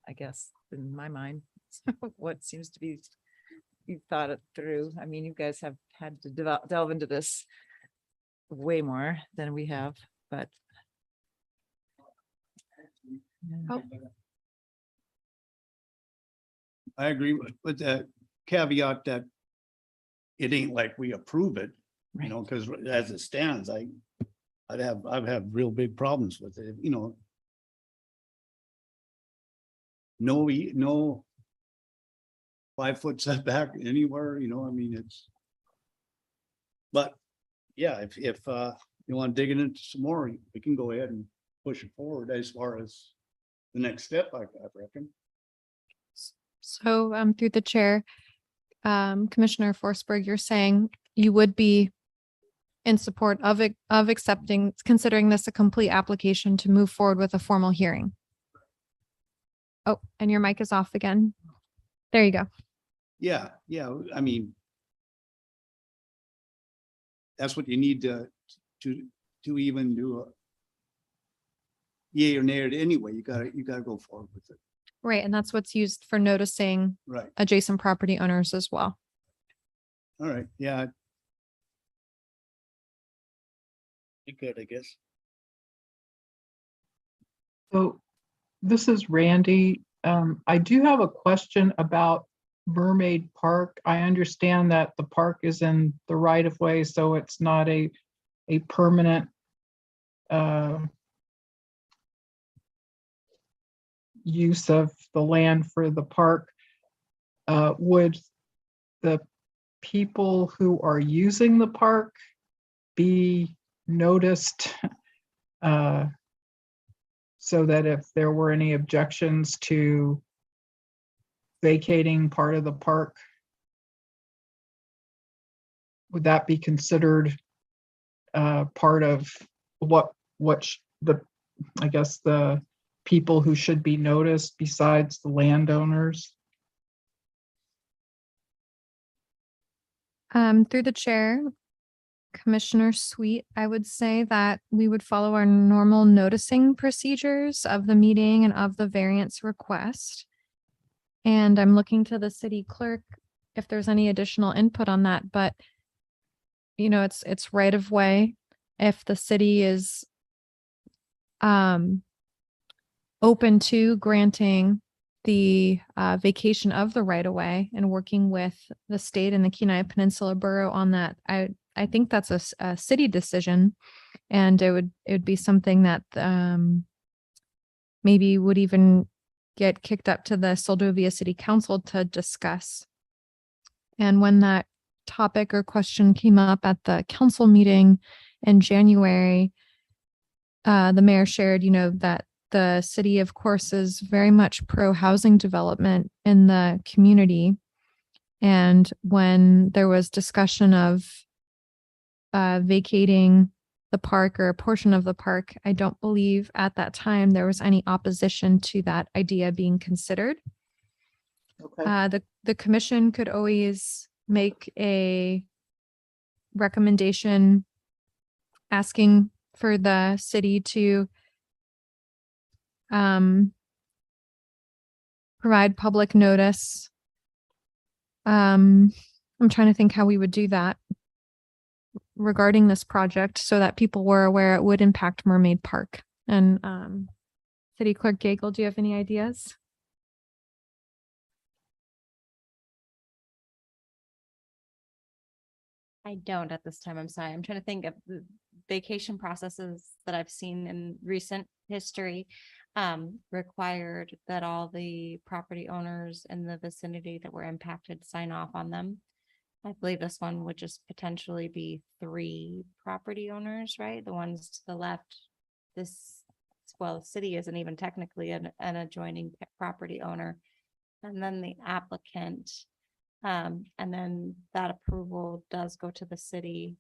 I guess in my mind, what seems to be, you've thought it through. I mean, you guys have had to delve into this way more than we have, but. Oh. I agree with the caveat that it ain't like we approve it, you know, because as it stands, I'd have real big problems with it, you know. No 5-foot setback anywhere, you know, I mean, it's. But, yeah, if you want to dig into some more, we can go ahead and push it forward as far as the next step, I reckon. So, through the chair, Commissioner Forsberg, you're saying you would be in support of considering this a complete application to move forward with a formal hearing. Oh, and your mic is off again. There you go. Yeah, I mean. that's what you need to even do a yay or nay it anyway. You gotta go forward with it. Right, and that's what's used for noticing Right. adjacent property owners as well. All right. Yeah. You good, I guess. So this is Randy. I do have a question about Mermaid Park. I understand that the park is in the right of way, so it's not a permanent use of the land for the park. Would the people who are using the park be noticed so that if there were any objections to vacating part of the park, would that be considered part of I guess the people who should be noticed besides the landowners? Through the chair, Commissioner Sweet, I would say that we would follow our normal noticing procedures of the meeting and of the variance request. And I'm looking to the city clerk if there's any additional input on that, but you know, it's right of way. If the city is open to granting the vacation of the right of way and working with the state and the Kenai Peninsula Borough on that, I think that's a city decision, and it would be something that maybe would even get kicked up to the Seldovia City Council to discuss. And when that topic or question came up at the council meeting in January, the mayor shared, you know, that the city, of course, is very much pro housing development in the community. And when there was discussion of vacating the park or a portion of the park, I don't believe at that time there was any opposition to that idea being considered. Okay. The commission could always make a recommendation asking for the city to provide public notice. I'm trying to think how we would do that regarding this project so that people were aware it would impact Mermaid Park. And City Clerk Gagel, do you have any ideas? I don't at this time. I'm sorry. I'm trying to think of the vacation processes that I've seen in recent history required that all the property owners in the vicinity that were impacted sign off on them. I believe this one would just potentially be 3 property owners, right? The ones to the left, the city isn't even technically an adjoining property owner. And then the applicant. And then that approval does go to the city,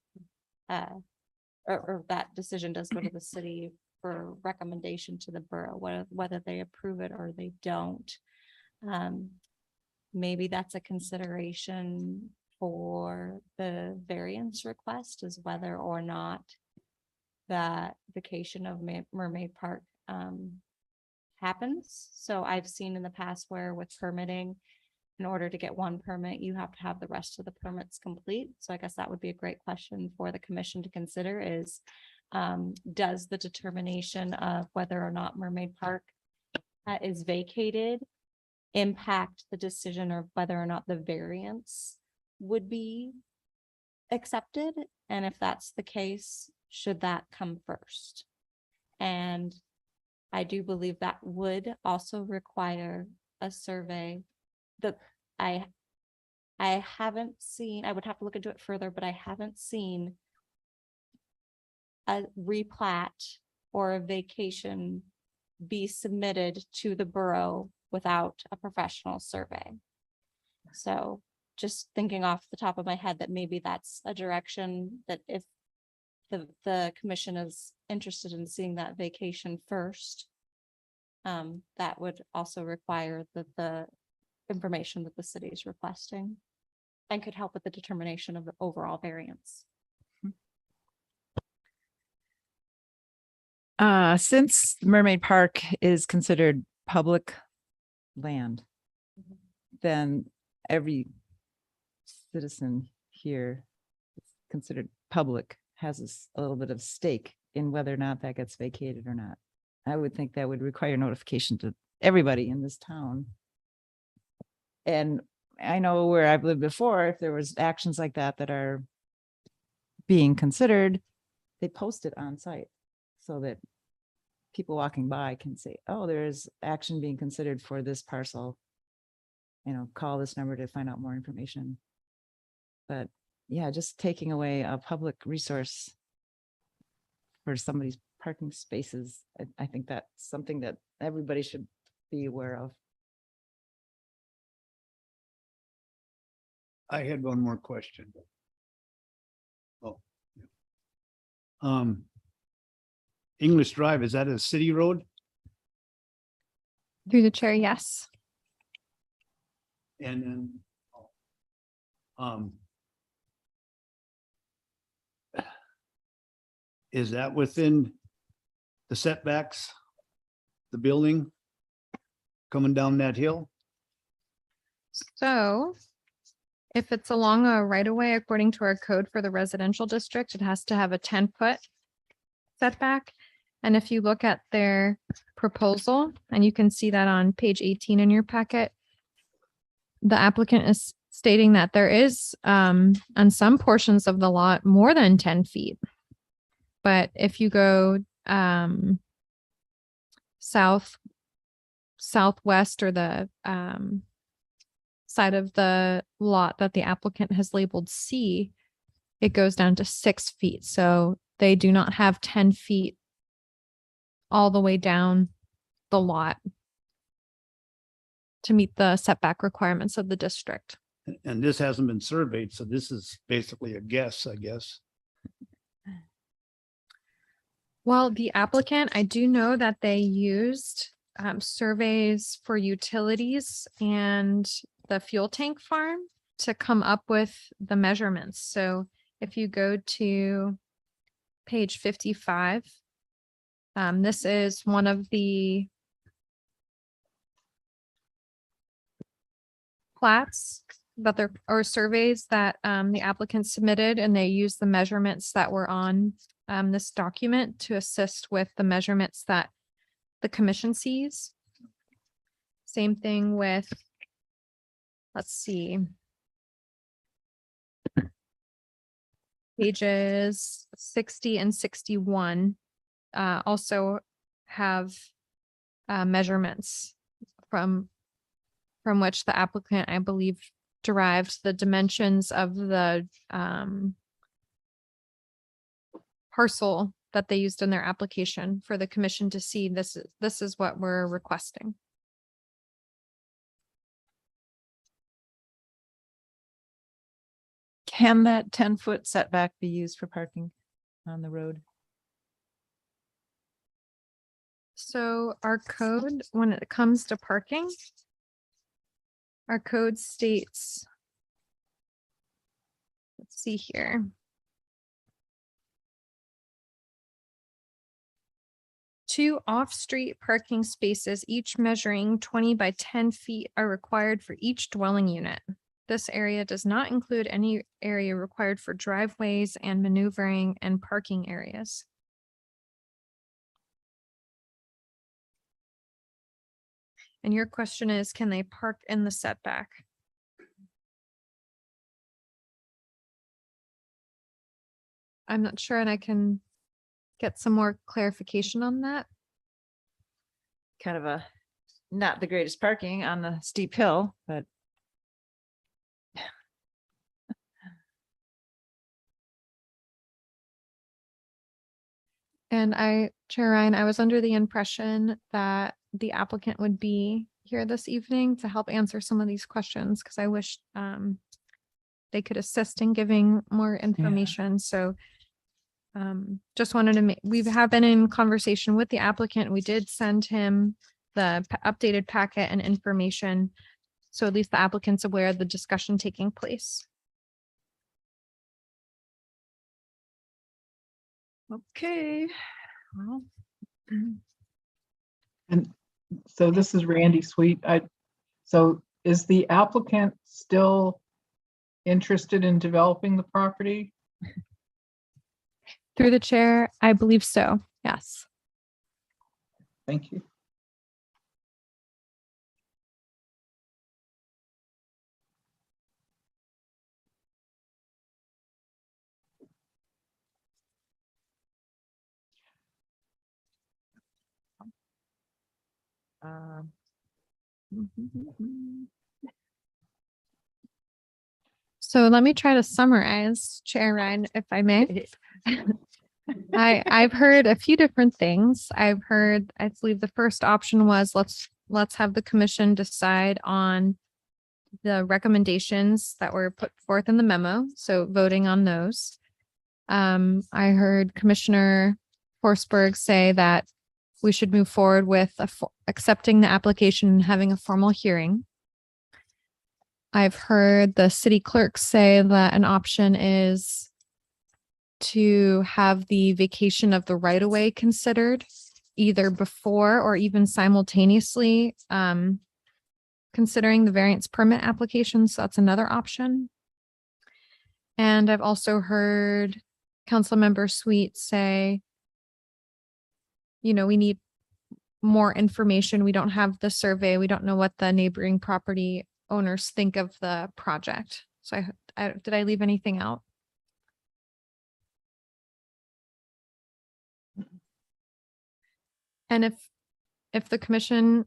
or that decision does go to the city for recommendation to the borough, whether they approve it or they don't. Maybe that's a consideration for the variance request, is whether or not that vacation of Mermaid Park happens. So I've seen in the past where with permitting, in order to get one permit, you have to have the rest of the permits complete. So I guess that would be a great question for the commission to consider is, does the determination of whether or not Mermaid Park is vacated impact the decision of whether or not the variance would be accepted? And if that's the case, should that come first? And I do believe that would also require a survey that I haven't seen. I would have to look into it further, but I haven't seen a replat or a vacation be submitted to the borough without a professional survey. So just thinking off the top of my head that maybe that's a direction that if the commission is interested in seeing that vacation first, that would also require that the information that the city is requesting and could help with the determination of the overall variance. Since Mermaid Park is considered public land, then every citizen here considered public has a little bit of stake in whether or not that gets vacated or not. I would think that would require notification to everybody in this town. And I know where I've lived before, if there was actions like that that are being considered, they post it on site so that people walking by can say, oh, there's action being considered for this parcel. You know, call this number to find out more information. But yeah, just taking away a public resource for somebody's parking spaces, I think that's something that everybody should be aware of. I had one more question. Oh. English Drive, is that a city road? Through the chair, yes. And then, is that within the setbacks? The building coming down that hill? So if it's along a right of way, according to our code for the residential district, it has to have a 10-foot setback. And if you look at their proposal, and you can see that on page 18 in your packet, the applicant is stating that there is on some portions of the lot more than 10 feet. But if you go southwest or the side of the lot that the applicant has labeled C, it goes down to 6 feet. So they do not have 10 feet all the way down the lot to meet the setback requirements of the district. And this hasn't been surveyed, so this is basically a guess, I guess. Well, the applicant, I do know that they used surveys for utilities and the fuel tank farm to come up with the measurements. So if you go to page 55, this is one of the plats that there or surveys that the applicant submitted, and they used the measurements that were on this document to assist with the measurements that the commission sees. Same thing with, let's see, pages 60 and 61 also have measurements from which the applicant, I believe, derived the dimensions of the parcel that they used in their application for the commission to see. This is what we're requesting. Can that 10-foot setback be used for parking on the road? So our code, when it comes to parking, our code states, let's see here. 2 off-street parking spaces, each measuring 20 by 10 feet, are required for each dwelling unit. This area does not include any area required for driveways and maneuvering and parking areas. And your question is, can they park in the setback? I'm not sure, and I can get some more clarification on that. Kind of a, not the greatest parking on the steep hill, but And Chair Ryan, I was under the impression that the applicant would be here this evening to help answer some of these questions, because I wish they could assist in giving more information. So just wanted to we have been in conversation with the applicant. We did send him the updated packet and information, so at least the applicant's aware of the discussion taking place. okay. Well, And so this is Randy Sweet. So is the applicant still interested in developing the property? Through the chair, I believe so. Yes. Thank you. Um, So let me try to summarize, Chair Ryan, if I may. I've heard a few different things. I've heard, I believe the first option was let's have the commission decide on the recommendations that were put forth in the memo. So voting on those. I heard Commissioner Forsberg say that we should move forward with accepting the application and having a formal hearing. I've heard the city clerk say that an option is to have the vacation of the right of way considered either before or even simultaneously considering the variance permit application. So that's another option. And I've also heard Councilmember Sweet say, you know, we need more information. We don't have the survey. We don't know what the neighboring property owners think of the project. So did I leave anything out? And if the commission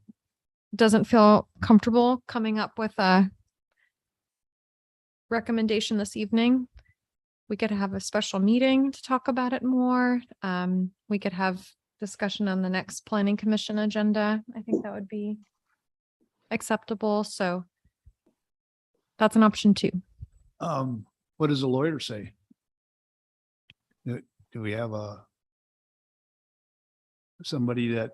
doesn't feel comfortable coming up with a recommendation this evening, we could have a special meeting to talk about it more. We could have discussion on the next planning commission agenda. I think that would be acceptable. So that's an option too. What does a lawyer say? Do we have somebody that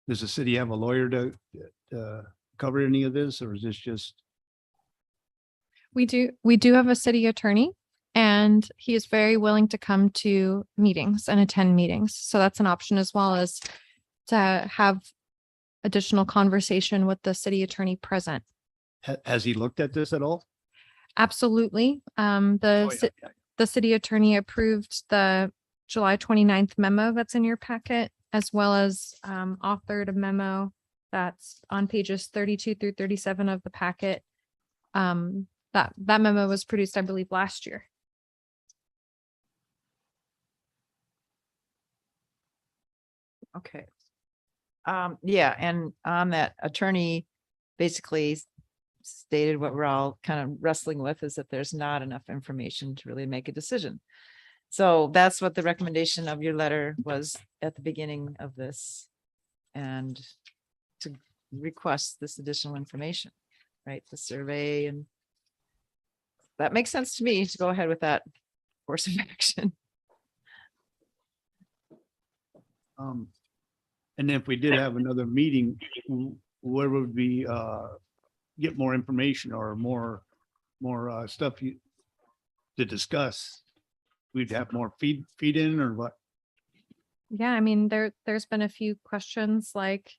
does the city have a lawyer to cover any of this, or is this just? We do have a city attorney, and he is very willing to come to meetings and attend meetings. So that's an option, as well as to have additional conversation with the city attorney present. Has he looked at this at all? Absolutely. Oh, yeah, yeah. The city attorney approved the July 29th memo that's in your packet, as well as authored a memo that's on pages 32 through 37 of the packet. That memo was produced, I believe, last year. Okay. Yeah, and on that, attorney basically stated what we're all kind of wrestling with, is that there's not enough information to really make a decision. So that's what the recommendation of your letter was at the beginning of this, and to request this additional information, right? The survey, and that makes sense to me to go ahead with that course of action. And if we did have another meeting, where would we get more information or more stuff to discuss? We'd have more feed in, or what? Yeah, I mean, there's been a few questions like,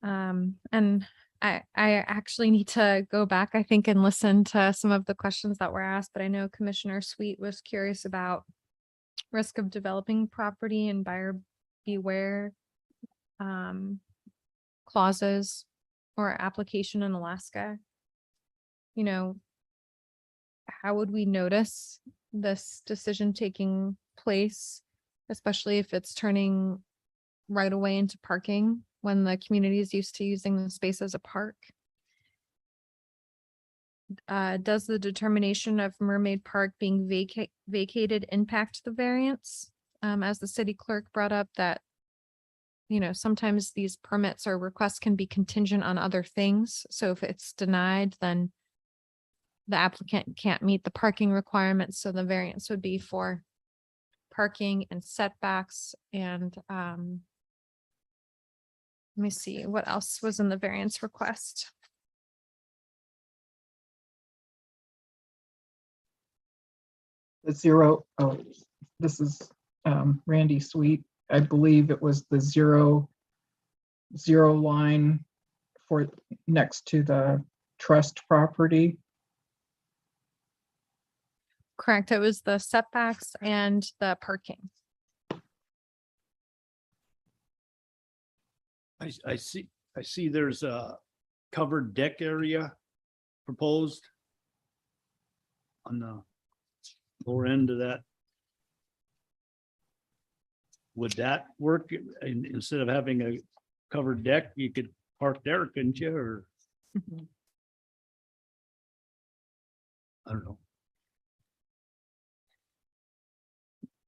and I actually need to go back, I think, and listen to some of the questions that were asked, but I know Commissioner Sweet was curious about risk of developing property and buyer beware clauses or application in Alaska. You know, how would we notice this decision taking place, especially if it's turning right away into parking when the community is used to using the space as a park? Does the determination of Mermaid Park being vacated impact the variance? As the city clerk brought up, that, you know, sometimes these permits or requests can be contingent on other things. So if it's denied, then the applicant can't meet the parking requirements. So the variance would be for parking and setbacks. And let me see, what else was in the variance request? the zero, oh, this is Randy Sweet. I believe it was the zero line for next to the trust property. Correct. It was the setbacks and the parking. I see there's a covered deck area proposed on the lower end of that. Would that work? Instead of having a covered deck, you could park there, couldn't you? Or I don't know.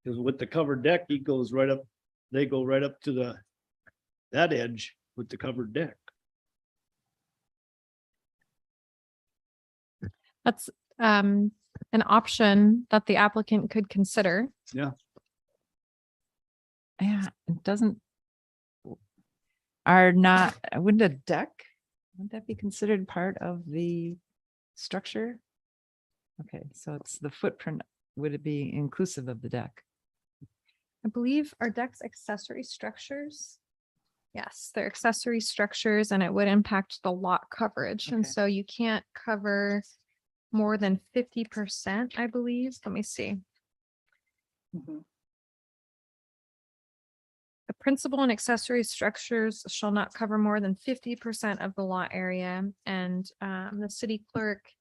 Because with the covered deck, he goes right up, they go right up to that edge with the covered deck. That's an option that the applicant could consider. Yeah, it doesn't. Wouldn't a deck, wouldn't that be considered part of the structure? Okay, so it's the footprint, would it be inclusive of the deck? I believe our decks accessory structures. Yes, they're accessory structures and it would impact the lot coverage. And Okay. so you can't cover more than 50%, I believe. Let me see. Mhm. The principal and accessory structures shall not cover more than 50% of the lot area. And the city clerk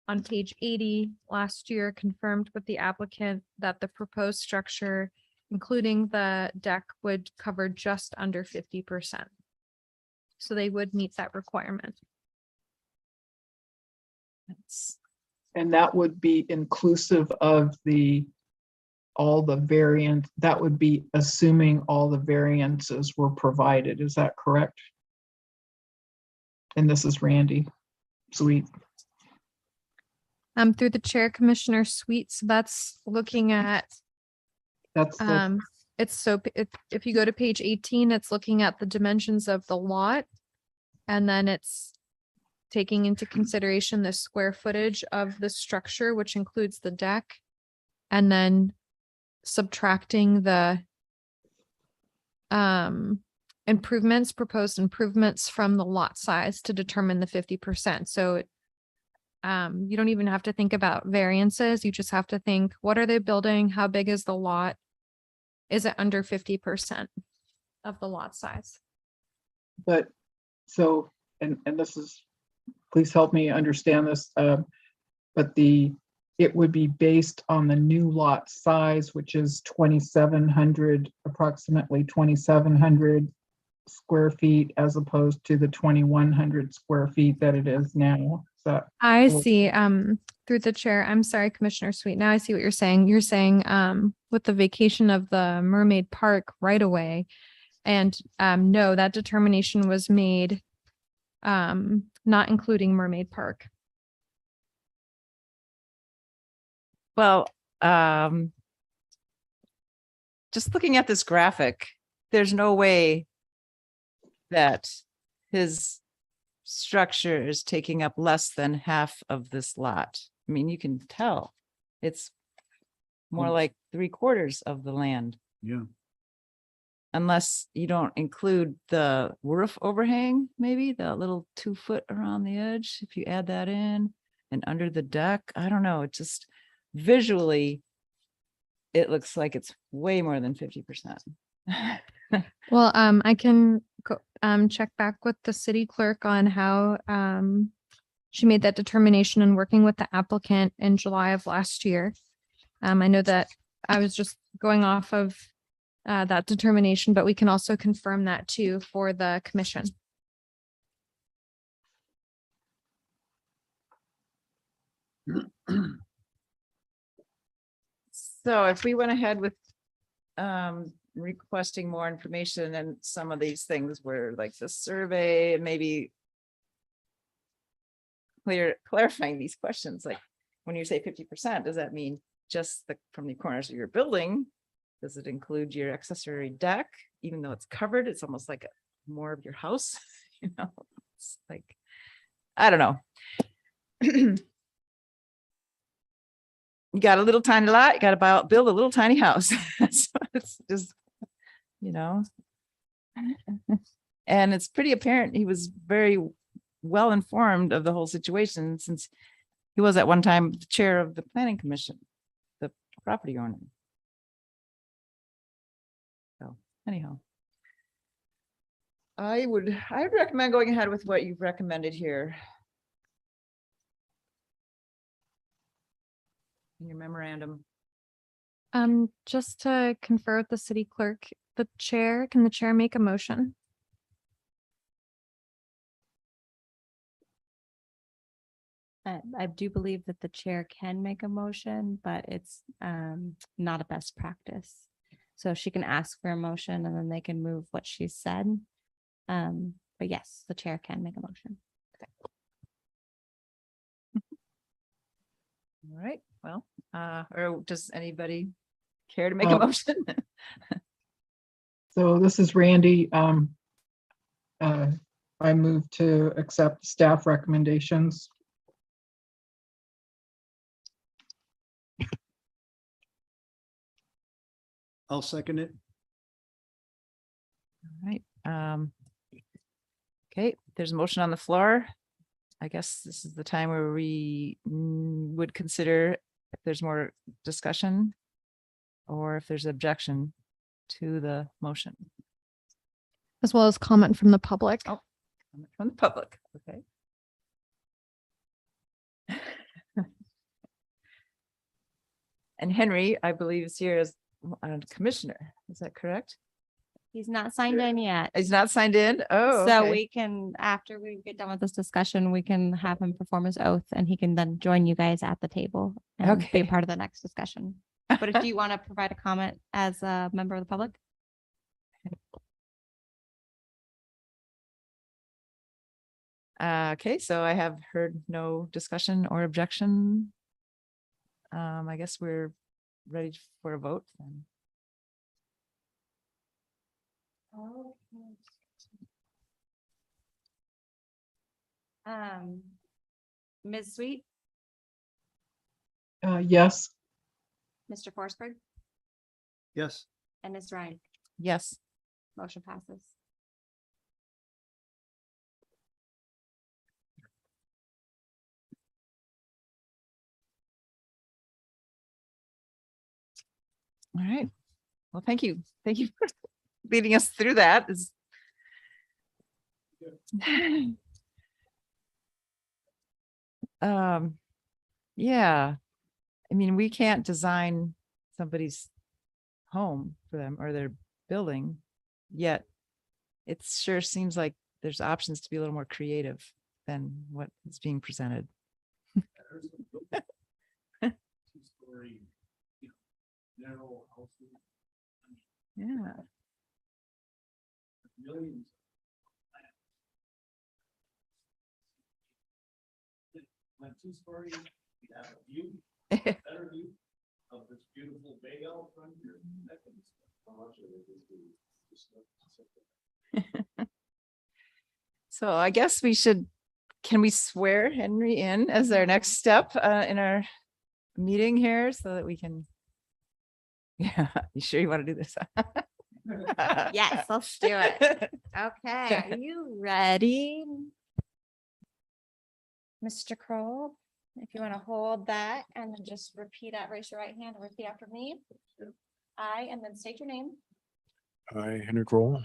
on page 80 last year confirmed with the applicant that the proposed structure, including the deck, would cover just under 50%. So they would meet that requirement. And that would be inclusive of all the variant, that would be assuming all the variances were provided. Is that correct? And this is Randy Sweet. Through the chair, Commissioner Sweet, so that's looking at, That's the, it's so, if you go to page 18, it's looking at the dimensions of the lot. And then it's taking into consideration the square footage of the structure, which includes the deck. And then subtracting the proposed improvements from the lot size to determine the 50%. So you don't even have to think about variances. You just have to think, what are they building? How big is the lot? Is it under 50% of the lot size? but so, and this is, please help me understand this. But it would be based on the new lot size, which is 2,700, approximately 2,700 square feet, as opposed to the 2,100 square feet that it is now. Is that I Cool. see, through the chair, I'm sorry, Commissioner Sweet. Now I see what you're saying. You're saying, with the vacation of the Mermaid Park right away. And, no, that determination was made, not including Mermaid Park. Well, just looking at this graphic, there's no way that his structure is taking up less than half of this lot. I mean, you can tell it's more like 3/4 of the land, Yeah. unless you don't include the roof overhang, maybe the little 2 foot around the edge. If you add that in and under the deck, I don't know. It just visually, it looks like it's way more than 50%. Well, I can go, check back with the city clerk on how, she made that determination and working with the applicant in July of last year. I know that I was just going off of, that determination, but we can also confirm that too for the commission. So if we went ahead with requesting more information, and some of these things were like the survey and maybe clarifying these questions, like when you say 50%, does that mean just from the corners of your building? Does it include your accessory deck? Even though it's covered, it's almost like more of your house, it's like, I don't know. you got a little tiny lot, you got to build a little tiny house. So it's just, you know. And it's pretty apparent he was very well informed of the whole situation, since he was at one time the chair of the planning commission, the property owner. So anyhow. I would recommend going ahead with what you've recommended here. In your memorandum. Just to confer with the city clerk, can the chair make a motion? I do believe that the chair can make a motion, but it's not a best practice. So she can ask for a motion and then they can move what she said. But yes, the chair can make a motion. All right, well, or does anybody care to make a motion? So this is Randy. I move to accept staff recommendations. I'll second it. All right. Okay, there's a motion on the floor. I guess this is the time where we would consider if there's more discussion or if there's objection to the motion. As well as comment from the public. Oh. From the public, okay. And Henry, I believe, is here as a commissioner. Is that correct? He's not signed in yet. He's not signed in? Oh, So okay. we can, after we get done with this discussion, we can have him perform his oath and he can then join you guys at the table and be Okay. a part of the next discussion. But if you want to provide a comment as a member of the public? Okay, so I have heard no discussion or objection. I guess we're ready for a vote then. Ms. Sweet, Yes. Mr. Forsberg, Yes. and Ms. Ryan. Yes. Motion passes. All right. Well, thank you. Thank you for leading us through that. Yeah. I mean, we can't design somebody's home for them or their building, yet it sure seems like there's options to be a little more creative than what is being presented. Yeah. Two-story, you have a view, better view of this beautiful bay out front here. So I guess can we swear Henry in as our next step in our meeting here so that we can? Yeah, you sure you want to do this? Yes, let's do it. Okay, are you ready? Mr. Kroll, if you want to hold that and then just raise your right hand and repeat after me. I, and then state your name, I, Henry Kroll,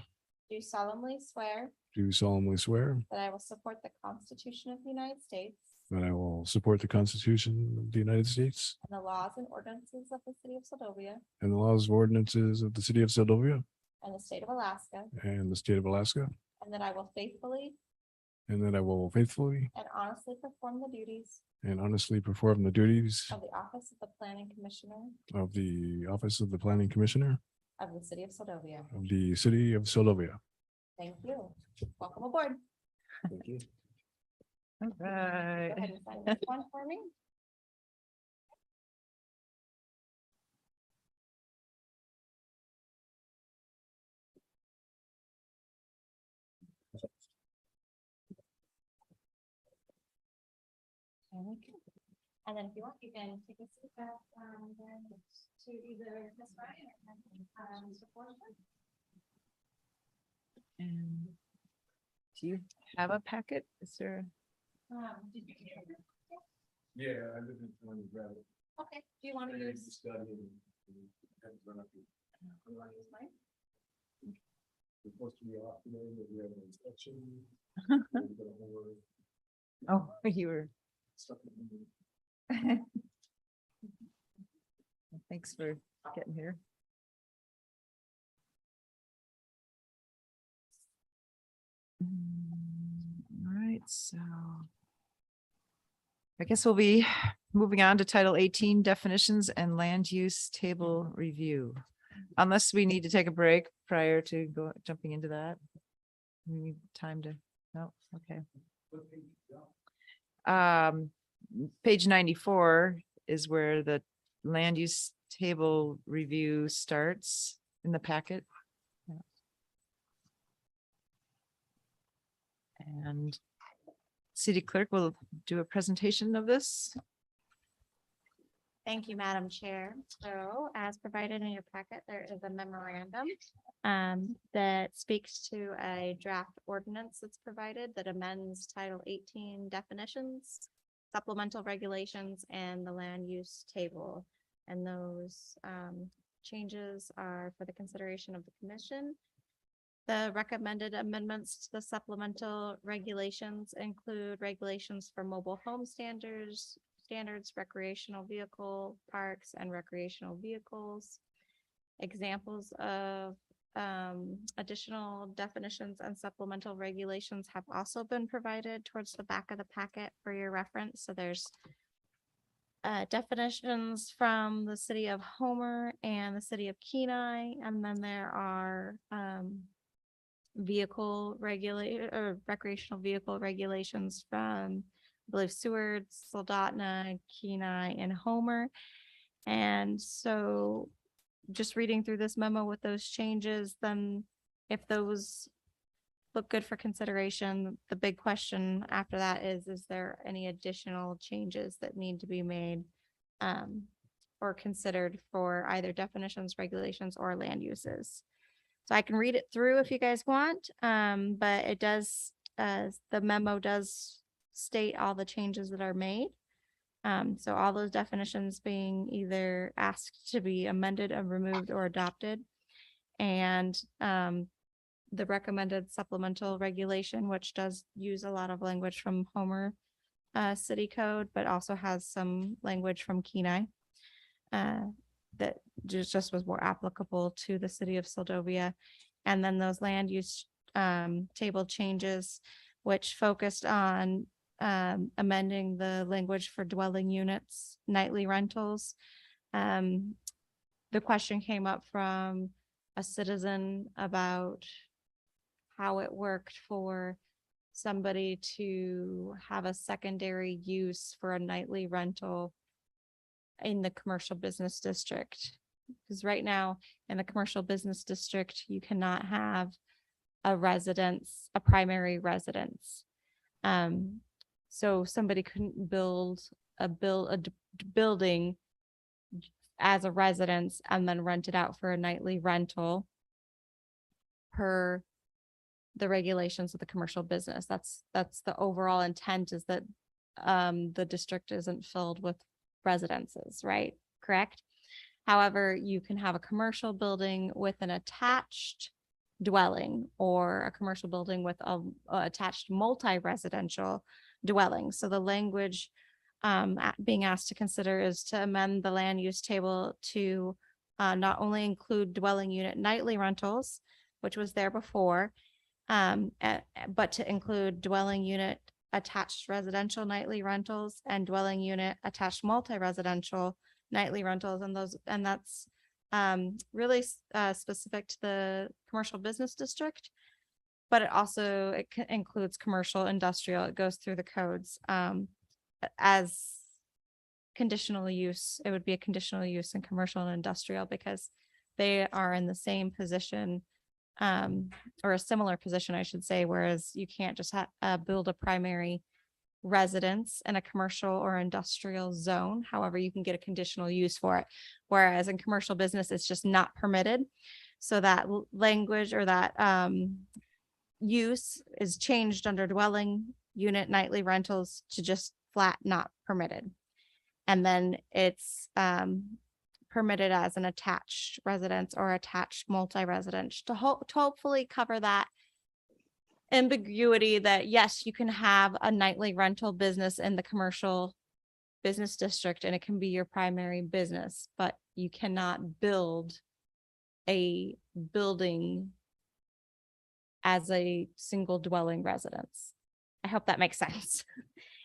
do solemnly swear do solemnly swear that I will support the Constitution of the United States that I will support the Constitution of the United States and the laws and ordinances of the city of Seldovia and the laws and ordinances of the city of Seldovia and the state of Alaska, and the state of Alaska, and that I will faithfully and that I will faithfully and honestly perform the duties and honestly perform the duties of the office of the planning commissioner of the office of the planning commissioner of the city of Seldovia. of the city of Seldovia. Thank you. Welcome aboard. Thank you. All Go right. ahead and sign this one for me. There we go. And then if you want, you can take a seat back. to either Ms. Ryan or Mr. Forrester. And do you have a packet? Is there? Did you hear that? Yeah, I didn't want to grab it. Okay, do you want to use? Just got in and had to run up here. You want to use mine? We're supposed to be off today, but we have an inspection. Oh, you were. Thanks for getting here. All right, so I guess we'll be moving on to Title 18 definitions and land use table review. Unless we need to take a break prior to jumping into that. We need time to, no, okay. Page 94 is where the land use table review starts in the packet. Yeah. And city clerk will do a presentation of this. Thank you, Madam Chair. So as provided in your packet, there is a memorandum that speaks to a draft ordinance that's provided that amends Title 18 definitions, supplemental regulations, and the land use table. And those changes are for the consideration of the commission. The recommended amendments to the supplemental regulations include regulations for mobile home standards, recreational vehicle parks and recreational vehicles. Examples of additional definitions and supplemental regulations have also been provided towards the back of the packet for your reference. So there's definitions from the city of Homer and the city of Kenai, and then there are recreational vehicle regulations from, I believe, Seward, Soldotna, Kenai, and Homer. And so just reading through this memo with those changes, then if those look good for consideration, the big question after that is there any additional changes that need to be made or considered for either definitions, regulations, or land uses? So I can read it through if you guys want, but it does, the memo does state all the changes that are made. So all those definitions being either asked to be amended and removed or adopted. And the recommended supplemental regulation, which does use a lot of language from Homer City Code, but also has some language from Kenai that just was more applicable to the city of Seldovia. And then those land use table changes, which focused on amending the language for dwelling units, nightly rentals. The question came up from a citizen about how it worked for somebody to have a secondary use for a nightly rental in the commercial business district. Because right now in the commercial business district, you cannot have a residence, a primary residence. So somebody couldn't build a building as a residence and then rent it out for a nightly rental per the regulations of the commercial business. That's the overall intent, is that the district isn't filled with residences, right? Correct. However, you can have a commercial building with an attached dwelling or a commercial building with a attached multi-residential dwelling. So the language being asked to consider is to amend the land use table to not only include dwelling unit nightly rentals, which was there before, but to include dwelling unit attached residential nightly rentals and dwelling unit attached multi-residential nightly rentals. And that's really specific to the commercial business district, but it also includes commercial, industrial. It goes through the codes as conditional use. It would be a conditional use in commercial and industrial because they are in the same position or a similar position, I should say, whereas you can't just build a primary residence in a commercial or industrial zone. However, you can get a conditional use for it. Whereas in commercial business, it's just not permitted. So that language or that use is changed under dwelling unit nightly rentals to just flat not permitted. And then it's permitted as an attached residence or attached multi-resident to hopefully cover that ambiguity that yes, you can have a nightly rental business in the commercial business district and it can be your primary business, but you cannot build a building as a single dwelling residence. I hope that makes sense.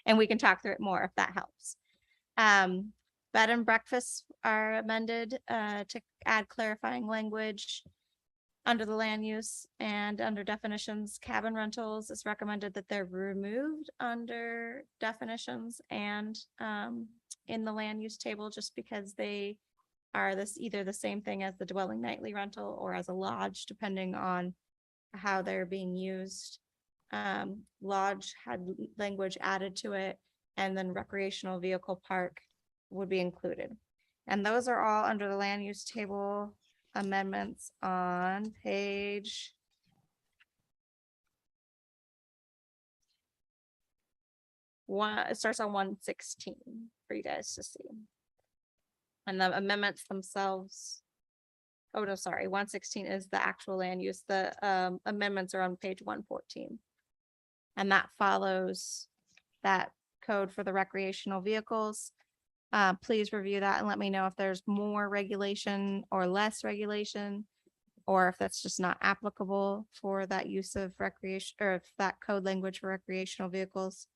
And we can talk through it more if that helps. Bed and breakfasts are amended to add clarifying language under the land use and under definitions. Cabin rentals is recommended that they're removed under definitions and in the land use table, just because they are either the same thing as the dwelling nightly rental or as a lodge, depending on how they're being used. Lodge had language added to it, and then recreational vehicle park would be included. And those are all under the land use table amendments on page one. It starts on 116 for you guys to see. And the amendments themselves. Oh, no, sorry. 116 is the actual land use. The amendments are on page 114. And that follows that code for the recreational vehicles. Please review that and let me know if there's more regulation or less regulation, or if that's just not applicable for that use of recreation, or if that code language for recreational vehicles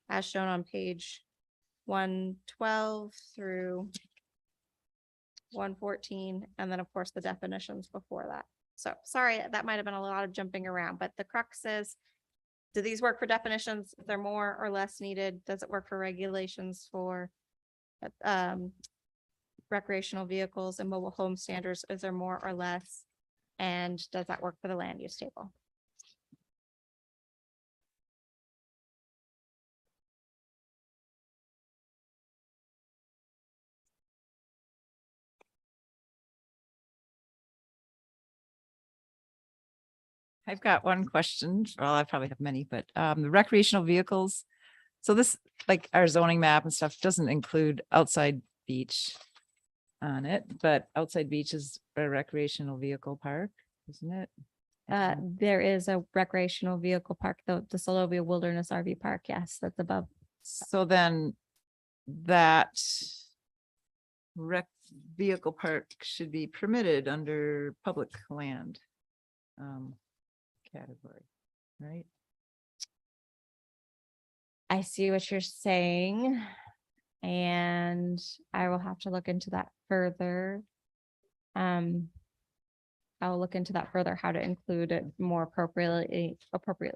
as shown on page 112 through 114, and then of course the definitions before that. So sorry, that might have been a lot of jumping around, but the crux is, do these work for definitions? If they're more or less needed, does it work for regulations for recreational vehicles and mobile home standards? Is there more or less? And does that work for the land use table? I've got one question. Well, I probably have many, but the recreational vehicles. So this, like our zoning map and stuff, doesn't include outside beach on it, but outside beach is a recreational vehicle park, isn't it? There is a recreational vehicle park, the Seldovia Wilderness RV Park. Yes, that's above. So then that rec vehicle park should be permitted under public land category, right? I see what you're saying, and I will have to look into that further. I'll look into that further, how to include it more appropriately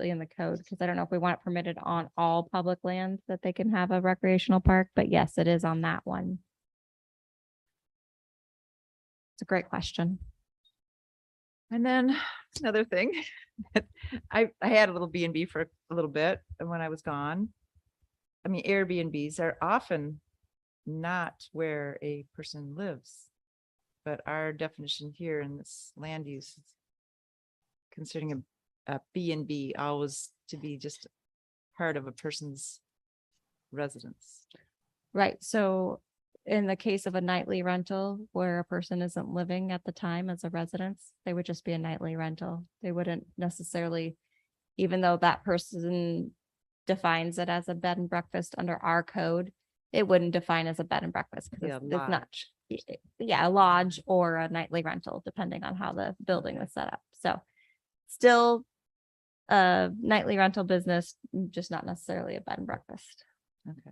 in the code, because I don't know if we want it permitted on all public lands that they can have a recreational park, but yes, it is on that one. It's a great question. And then another thing, I had a little B&B for a little bit when I was gone. I mean, Airbnbs are often not where a person lives, but our definition here in this land use is considering a B&B always to be just part of a person's residence. Right. So in the case of a nightly rental where a person isn't living at the time as a residence, they would just be a nightly rental. They wouldn't necessarily, even though that person defines it as a bed and breakfast under our code, it wouldn't define as a bed and breakfast because Yeah, it's not. lodge. Yeah, a lodge or a nightly rental, depending on how the building was set up. So still a nightly rental business, just not necessarily a bed and breakfast. Okay.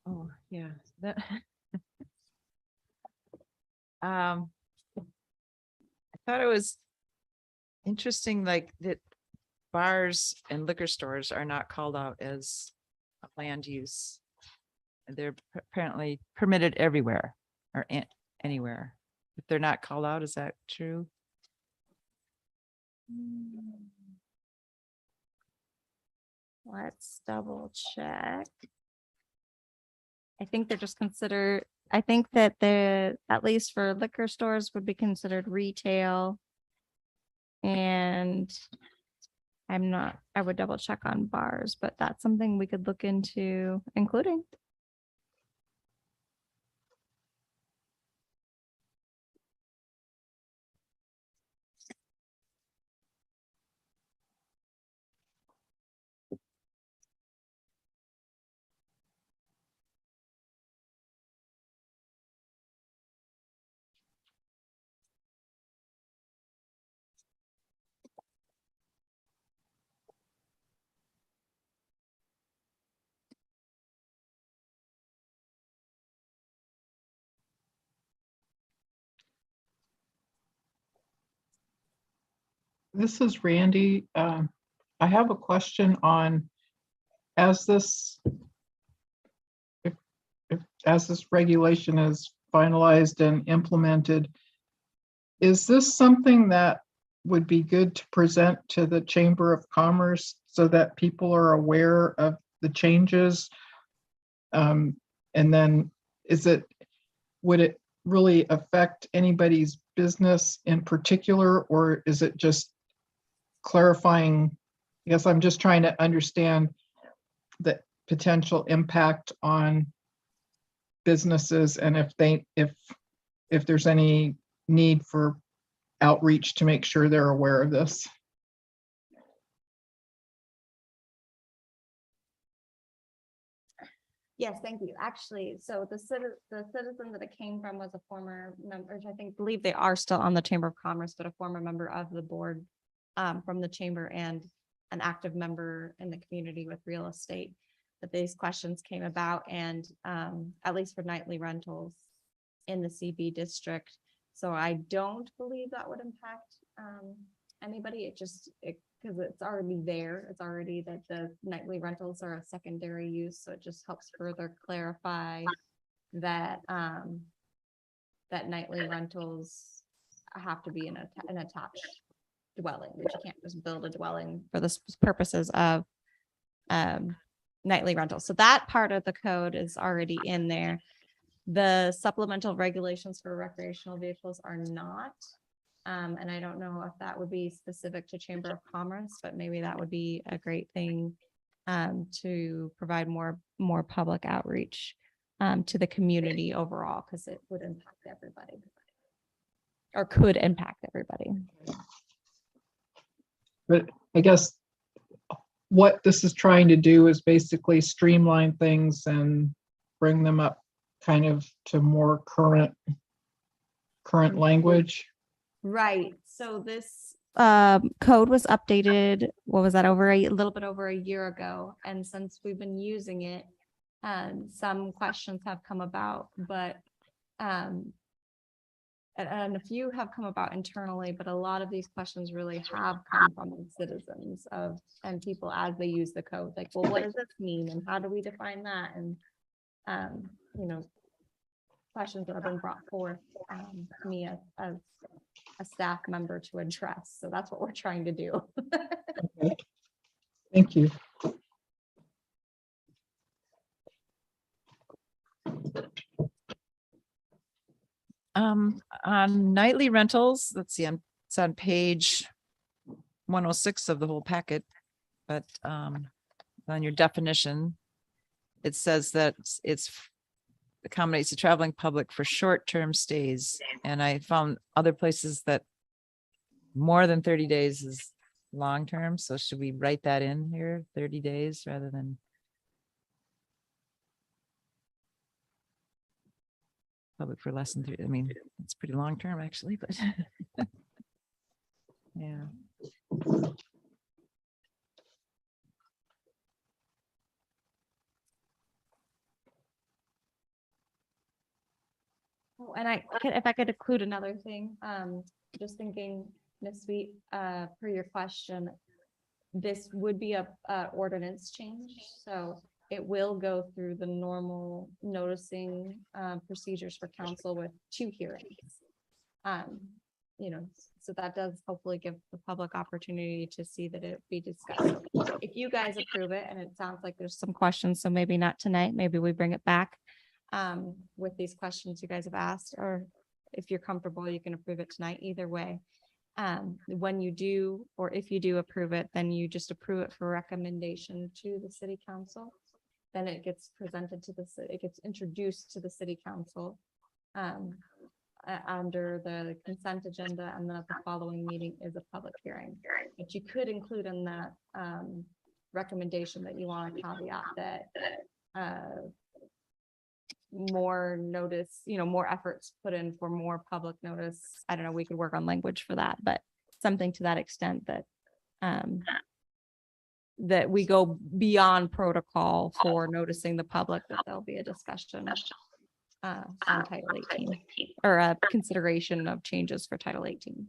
Oh, yeah, that. I thought it was interesting, like that bars and liquor stores are not called out as a land use. And they're apparently permitted everywhere or anywhere. If they're not called out, is that true? Let's double check. I think they're just considered, I think that at least for liquor stores would be considered retail. And I would double check on bars, but that's something we could look into including. This is Randy. I have a question on, as this, as this regulation is finalized and implemented, is this something that would be good to present to the Chamber of Commerce so that people are aware of the changes? And then would it really affect anybody's business in particular, or is it just clarifying? I guess I'm just trying to understand the potential impact on businesses and if there's any need for outreach to make sure they're aware of this. Yes, thank you. Actually, so the citizen that it came from was a former member, I believe they are still on the Chamber of Commerce, but a former member of the board from the chamber and an active member in the community with real estate. That these questions came about, and at least for nightly rentals in the CB district. So I don't believe that would impact anybody. Because it's already there. It's already that the nightly rentals are a secondary use. So it just helps further clarify that that nightly rentals have to be in an attached dwelling, which you can't just build a dwelling for the purposes of nightly rentals. So that part of the code is already in there. The supplemental regulations for recreational vehicles are not. And I don't know if that would be specific to Chamber of Commerce, but maybe that would be a great thing to provide more public outreach to the community overall, because it would impact everybody or could impact everybody. But I guess what this is trying to do is basically streamline things and bring them up kind of to more current language. Right. So this code was updated, what was that, a little bit over a year ago. And since we've been using it, some questions have come about, but and a few have come about internally, but a lot of these questions really have come from the citizens and people as they use the code. Like, well, what does this mean? And how do we define that? And questions that have been brought forth to me as a staff member to address. So that's what we're trying to do. Okay. Thank you. On nightly rentals, let's see, it's on page 106 of the whole packet, but on your definition, it says that it's accommodates the traveling public for short-term stays. And I found other places that more than 30 days is long-term. So should we write that in here, 30 days rather than public for less than 3? I mean, it's pretty long-term actually, but yeah. Oh, and if I could include another thing, just thinking, Ms. Sweet, for your question, this would be a ordinance change, so it will go through the normal noticing procedures for council with 2 hearings. You know, so that does hopefully give the public opportunity to see that it be discussed. If you guys approve it, and it sounds like there's some questions, so maybe not tonight, maybe we bring it back with these questions you guys have asked, or if you're comfortable, you can approve it tonight, either way. When you do, or if you do approve it, then you just approve it for recommendation to the city council. Then it gets presented to the city, it gets introduced to the city council under the consent agenda, and then at the following meeting is a public hearing. But you could include in that recommendation that you want to caveat that more notice, more efforts put in for more public notice. I don't know, we could work on language for that, but something to that extent that that we go beyond protocol for noticing the public, that there'll be a discussion on Title 18, or a consideration of changes for Title 18.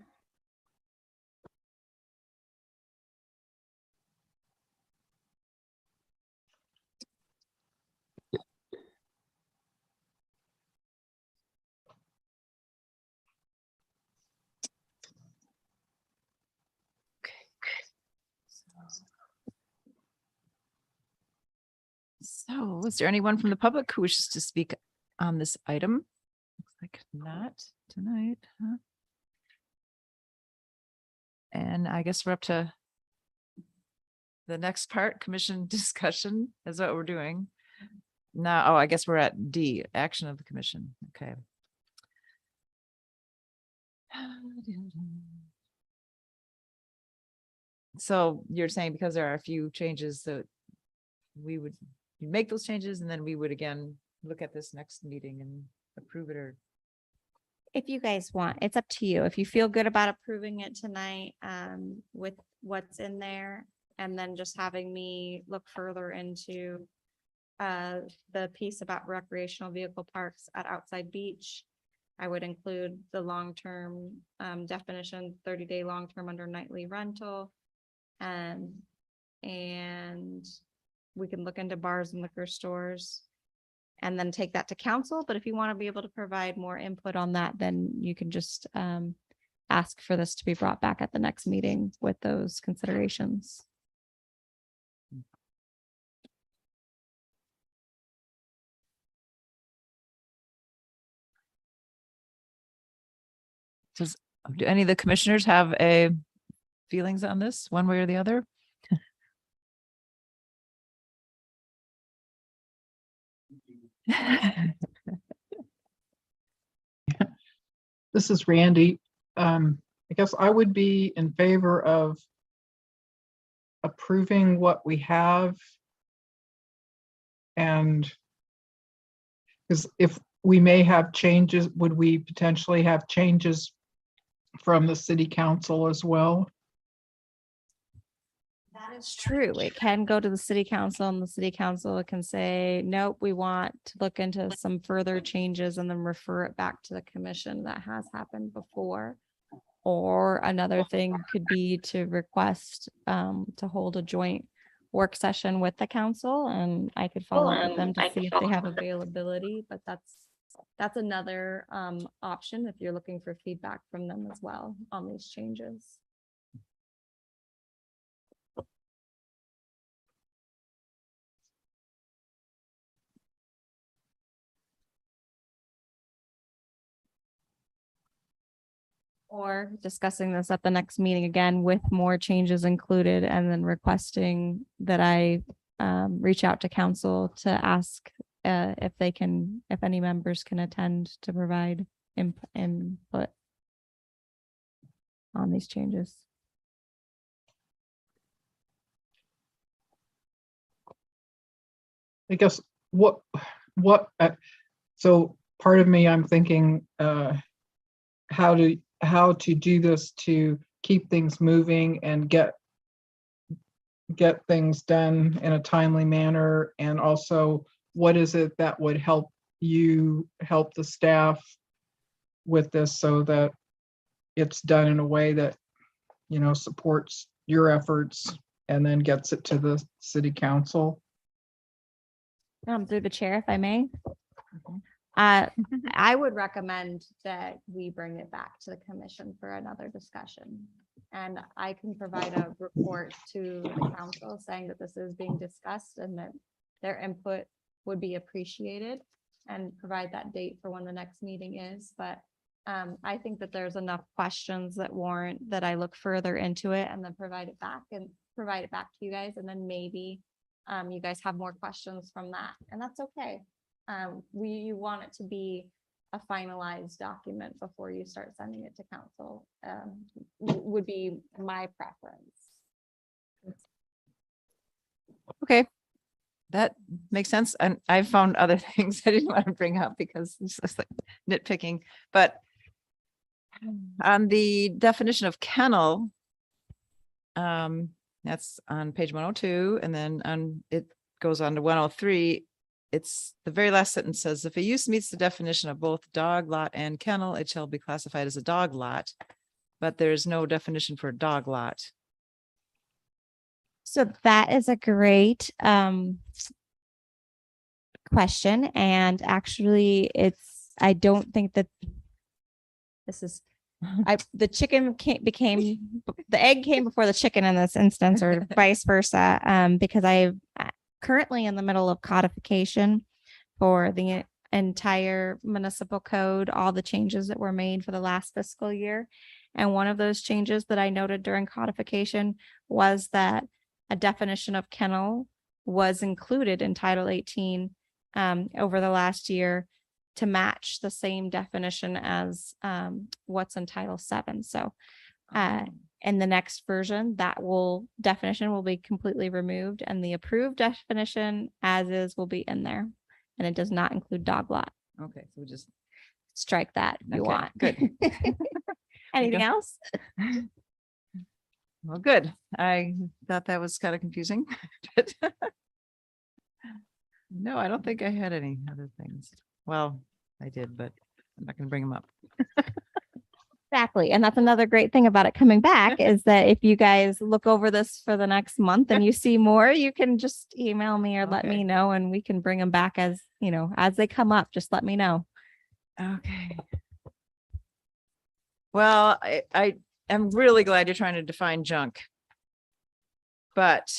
So is there anyone from the public who wishes to speak on this item? Looks like not tonight, huh? And I guess we're up to the next part, commission discussion is what we're doing. Now, oh, I guess we're at D, action of the commission. Okay. So you're saying because there are a few changes that we would make those changes, and then we would again look at this next meeting and approve it, or If you guys want, it's up to you. If you feel good about approving it tonight, with what's in there, and then just having me look further into the piece about recreational vehicle parks at outside beach. I would include the long-term definition, 30-day long-term under nightly rental. And we can look into bars and liquor stores and then take that to council. But if you want to be able to provide more input on that, then you can just ask for this to be brought back at the next meeting with those considerations. do any of the commissioners have a feelings on this one way or the other? This is Randy. I guess I would be in favor of approving what we have. And because if we may have changes, would we potentially have changes from the city council as well? That is true. It can go to the city council, and the city council can say, nope, we want to look into some further changes, and then refer it back to the commission. That has happened before. Or another thing could be to request to hold a joint work session with the council, and I could follow up with them to see if they have availability, but that's another option if you're looking for feedback from them as well on these changes. Or discussing this at the next meeting again with more changes included, and then requesting that I reach out to council to ask if any members can attend to provide input on these changes. I guess so part of me, I'm thinking how to do this to keep things moving and get things done in a timely manner, and also what is it that would help the staff with this so that it's done in a way that supports your efforts and then gets it to the city council. Through the chair, if I may. Mhm. I would recommend that we bring it back to the commission for another discussion. And I can provide a report to the council saying that this is being discussed and that their input would be appreciated, and provide that date for when the next meeting is. But I think that there's enough questions that warrant that I look further into it and then provide it back to you guys. And then maybe you guys have more questions from that, and that's okay. We want it to be a finalized document before you start sending it to council, would be my preference. Okay. That makes sense. And I found other things I didn't want to bring up because it's just like nitpicking, but on the definition of kennel, that's on page 102, and then it goes on to 103. It's the very last sentence says, if a use meets the definition of both dog lot and kennel, it shall be classified as a dog lot, but there's no definition for a dog lot. So that is a great question. And actually I don't think that this is, the egg came before the chicken in this instance, or vice versa, because I'm currently in the middle of codification for the entire municipal code, all the changes that were made for the last fiscal year. And one of those changes that I noted during codification was that a definition of kennel was included in Title 18 over the last year to match the same definition as what's in Title 7. So in the next version, definition will be completely removed, and the approved definition as is will be in there. And it does not include dog lot. Okay, so we just Strike that if you Okay, want. good. Anything else? Well, good. I thought that was kind of confusing. but No, I don't think I had any other things. Well, I did, but I'm not going to bring them up. Exactly. And that's another great thing about it coming back is that if you guys look over this for the next month and you see more, you can just email me or let Okay. me know, and we can bring them back as they come up. Just let me know. Okay. Well, I am really glad you're trying to define junk. But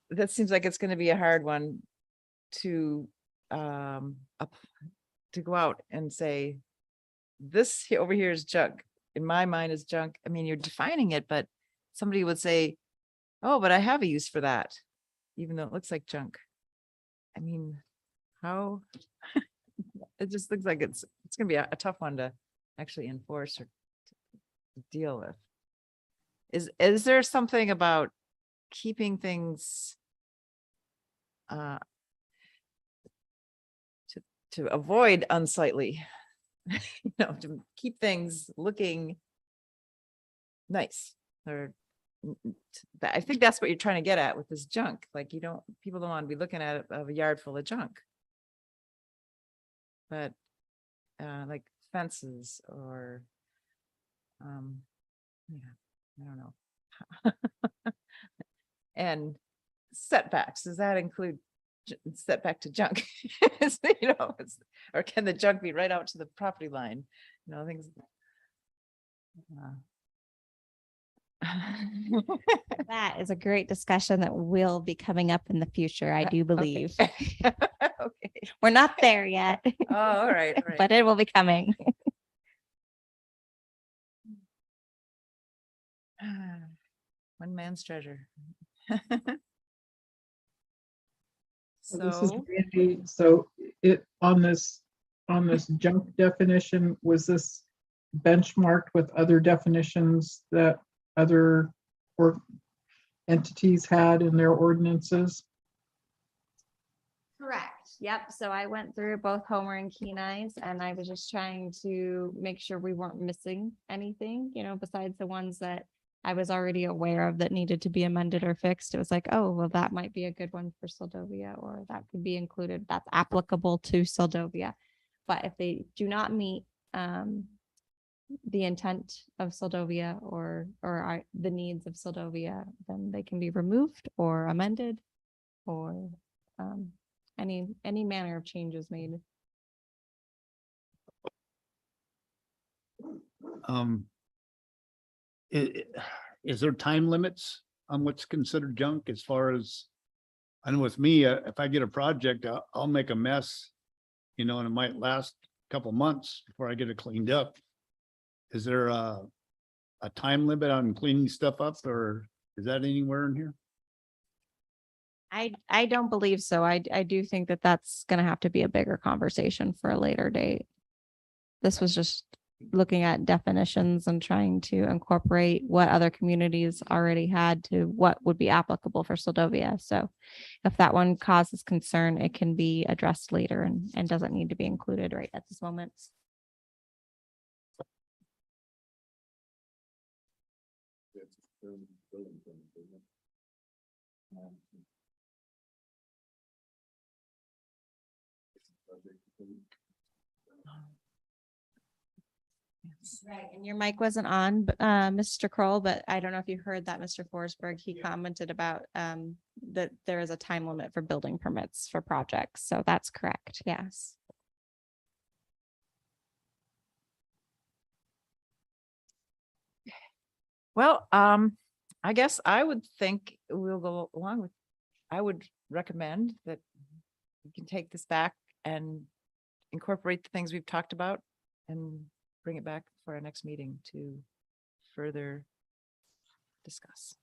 that seems like it's going to be a hard one to go out and say, this over here is junk. In my mind is junk. I mean, you're defining it, but somebody would say, oh, but I have a use for that, even though it looks like junk. I mean, how? It just looks like it's going to be a tough one to actually enforce or to deal with. Is there something about keeping things to avoid unsightly, to keep things looking nice, or I think that's what you're trying to get at with this junk. Like people don't want to be looking at a yard full of junk. But like fences or I don't know. And setbacks, does that include setback to junk? Or can the junk be right out to the property line? Things. That is a great discussion that will be coming up in the future, I do believe. Okay. We're not there yet, Oh, all right. but it will be coming. One man's treasure. So this is So, Randy. So it on this junk definition, was this benchmarked with other definitions that other entities had in their ordinances? Correct. Yep. So I went through both Homer and Kenai's, and I was just trying to make sure we weren't missing anything, besides the ones that I was already aware of that needed to be amended or fixed. It was like, oh, well, that might be a good one for Seldovia, or that could be included. That's applicable to Seldovia. But if they do not meet the intent of Seldovia or the needs of Seldovia, then they can be removed or amended or any manner of changes made. Is there time limits on what's considered junk as far as, I know with me, if I get a project, I'll make a mess, and it might last a couple months before I get it cleaned up. Is there a time limit on cleaning stuff up, or is that anywhere in here? I don't believe so. I do think that that's gonna have to be a bigger conversation for a later date. This was just looking at definitions and trying to incorporate what other communities already had to what would be applicable for Seldovia. So if that one causes concern, it can be addressed later and doesn't need to be included right at this moment. Right, and your mic wasn't on, Mr. Kroll, but I don't know if you heard that, Mr. Forsberg, he commented about that there is a time limit for building permits for projects, so that's correct, yes. Well, I guess I would think we'll go along with, I would recommend that we can take this back and incorporate the things we've talked about and bring it back for our next meeting to further discuss.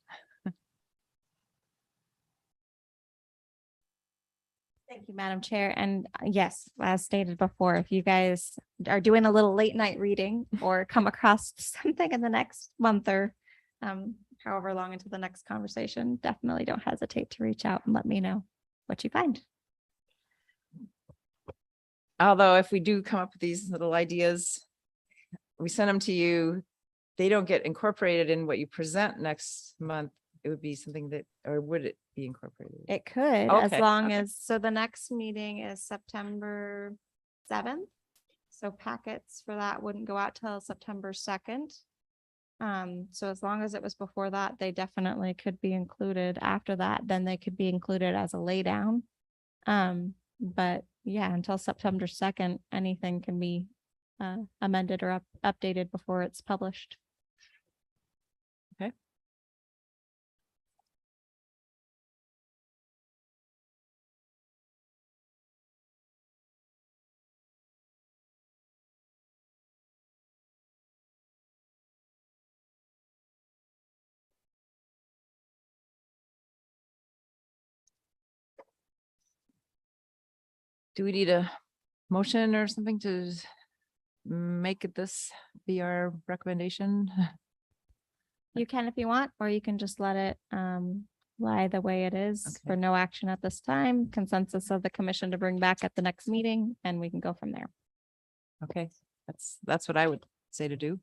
Thank you, Madam Chair. And yes, as stated before, if you guys are doing a little late night reading or come across something in the next month or however long into the next conversation, definitely don't hesitate to reach out and let me know what you find. Although if we do come up with these little ideas, we send them to you, they don't get incorporated in what you present next month, it would be something that, or would it be incorporated? It could, as Okay, long okay. as, so the next meeting is September 7th. So packets for that wouldn't go out till September 2nd. So as long as it was before that, they definitely could be included. After that, then they could be included as a laydown. But yeah, until September 2nd, anything can be amended or updated before it's published. Okay. Do we need a motion or something to make it this be our recommendation? You can if you want, or you can just let it lie the way it is for Okay. no action at this time. Consensus of the commission to bring back at the next meeting, and we can go from there. Okay, that's what I would say to do.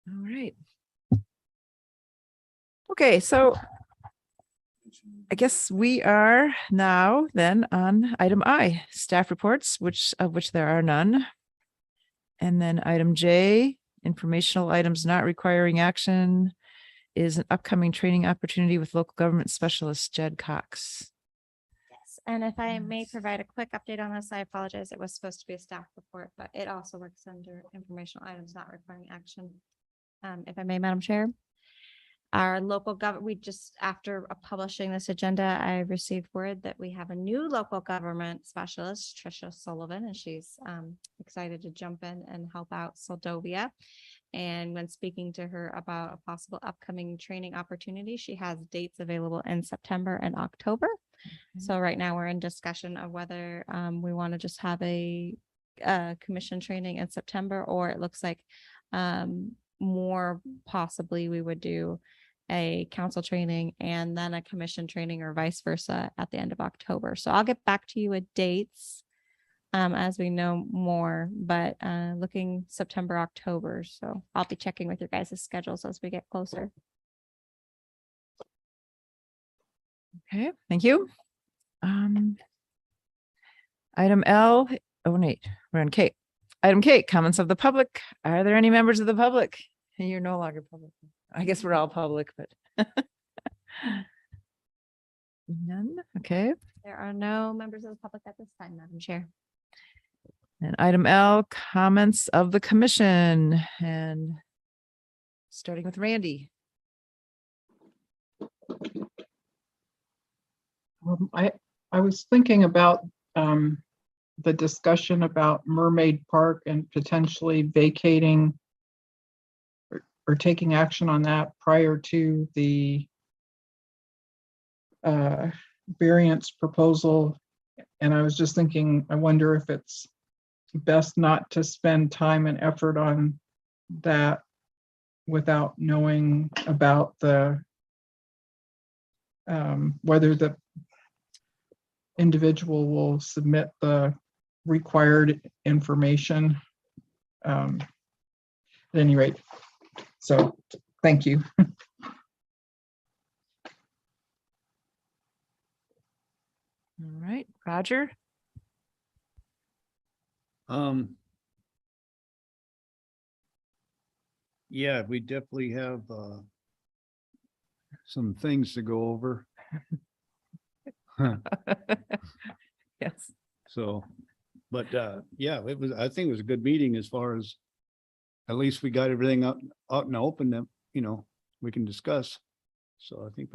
All right. Okay, so I guess we are now then on item I, staff reports, of which there are none. And then item J, informational items not requiring action, is an upcoming training opportunity with local government specialist Jed Cox. Yes, and if I may provide a quick update on this, I apologize. It was supposed to be a staff report, but it also works under informational items not requiring action. If I may, Madam Chair. Our local government, we just, after publishing this agenda, I received word that we have a new local government specialist, Tricia Sullivan, and she's excited to jump in and help out Seldovia. And when speaking to her about a possible upcoming training opportunity, she has dates available in September and October. So right now we're in discussion of whether we want to just have a commission training in September, or it looks like more possibly we would do a council training and then a commission training or vice versa at the end of October. So I'll get back to you with dates as we know more, but looking September, October. So I'll be checking with your guys' schedules as we get closer. Okay, thank you. Item L, oh wait, we're on K. Item K, comments of the public. Are there any members of the public? You're no longer public. I guess we're all public, but. None, okay. There are no members of the public at this time, Madam Chair. And item L, comments of the commission, and starting with Randy. I was thinking about the discussion about Mermaid Park and potentially vacating or taking action on that prior to the variance proposal. And I was just thinking, I wonder if it's best not to spend time and effort on that without knowing about the whether the individual will submit the required information. At any rate, so thank you. All right, Roger. Yeah, we definitely have some things to go over. Yes. So, but yeah, I think it was a good meeting as far as at least we got everything out in the open that, we can discuss. So I think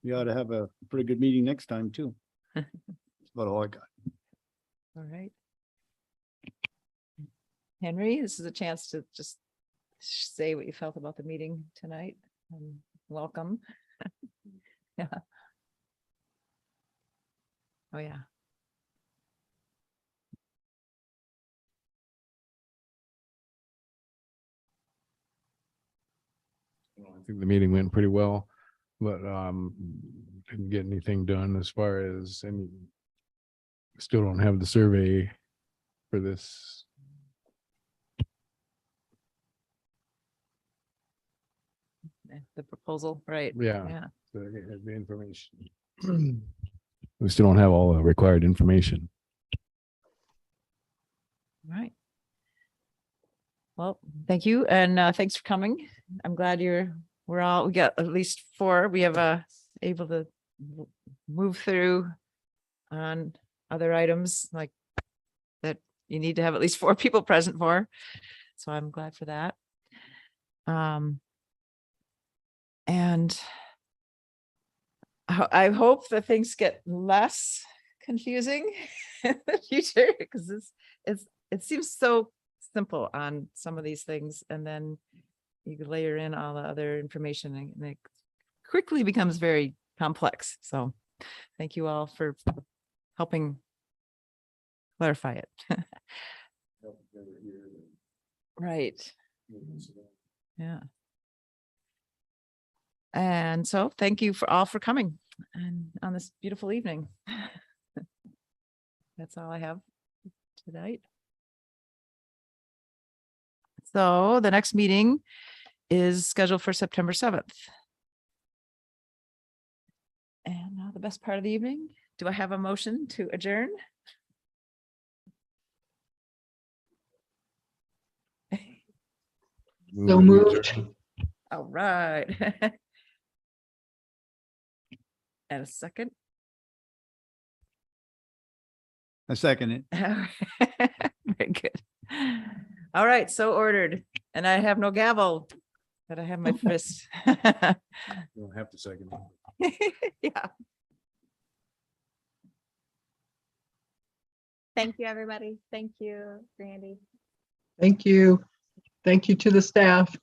we ought to have a pretty good meeting next time too. That's about all I got. All right. Henry, this is a chance to just say what you felt about the meeting tonight. Welcome. Yeah. Oh, yeah. I think the meeting went pretty well, but didn't get anything done as far as any. Still don't have the survey for this. The proposal, right? Yeah. Yeah. The information. We still don't have all the required information. Right. Well, thank you. And thanks for coming. I'm glad we got at least 4. We have able to move through on other items like that you need to have at least 4 people present for. So I'm glad for that. And I hope that things get less confusing in the future, because it seems so simple on some of these things, and then you could layer in all the other information and it quickly becomes very complex. So thank you all for helping clarify it. Right. Yeah. And so thank you all for coming and on this beautiful evening. That's all I have tonight. So the next meeting is scheduled for September 7th. And now the best part of the evening, do I have a motion to adjourn? So moved. All right. And a second. I second it. Very good. All right, so ordered. And I have no gavel, but I have my fist. You don't have to second it. Yeah. Thank you, everybody. Thank you, Randy. Thank you. Thank you to the staff.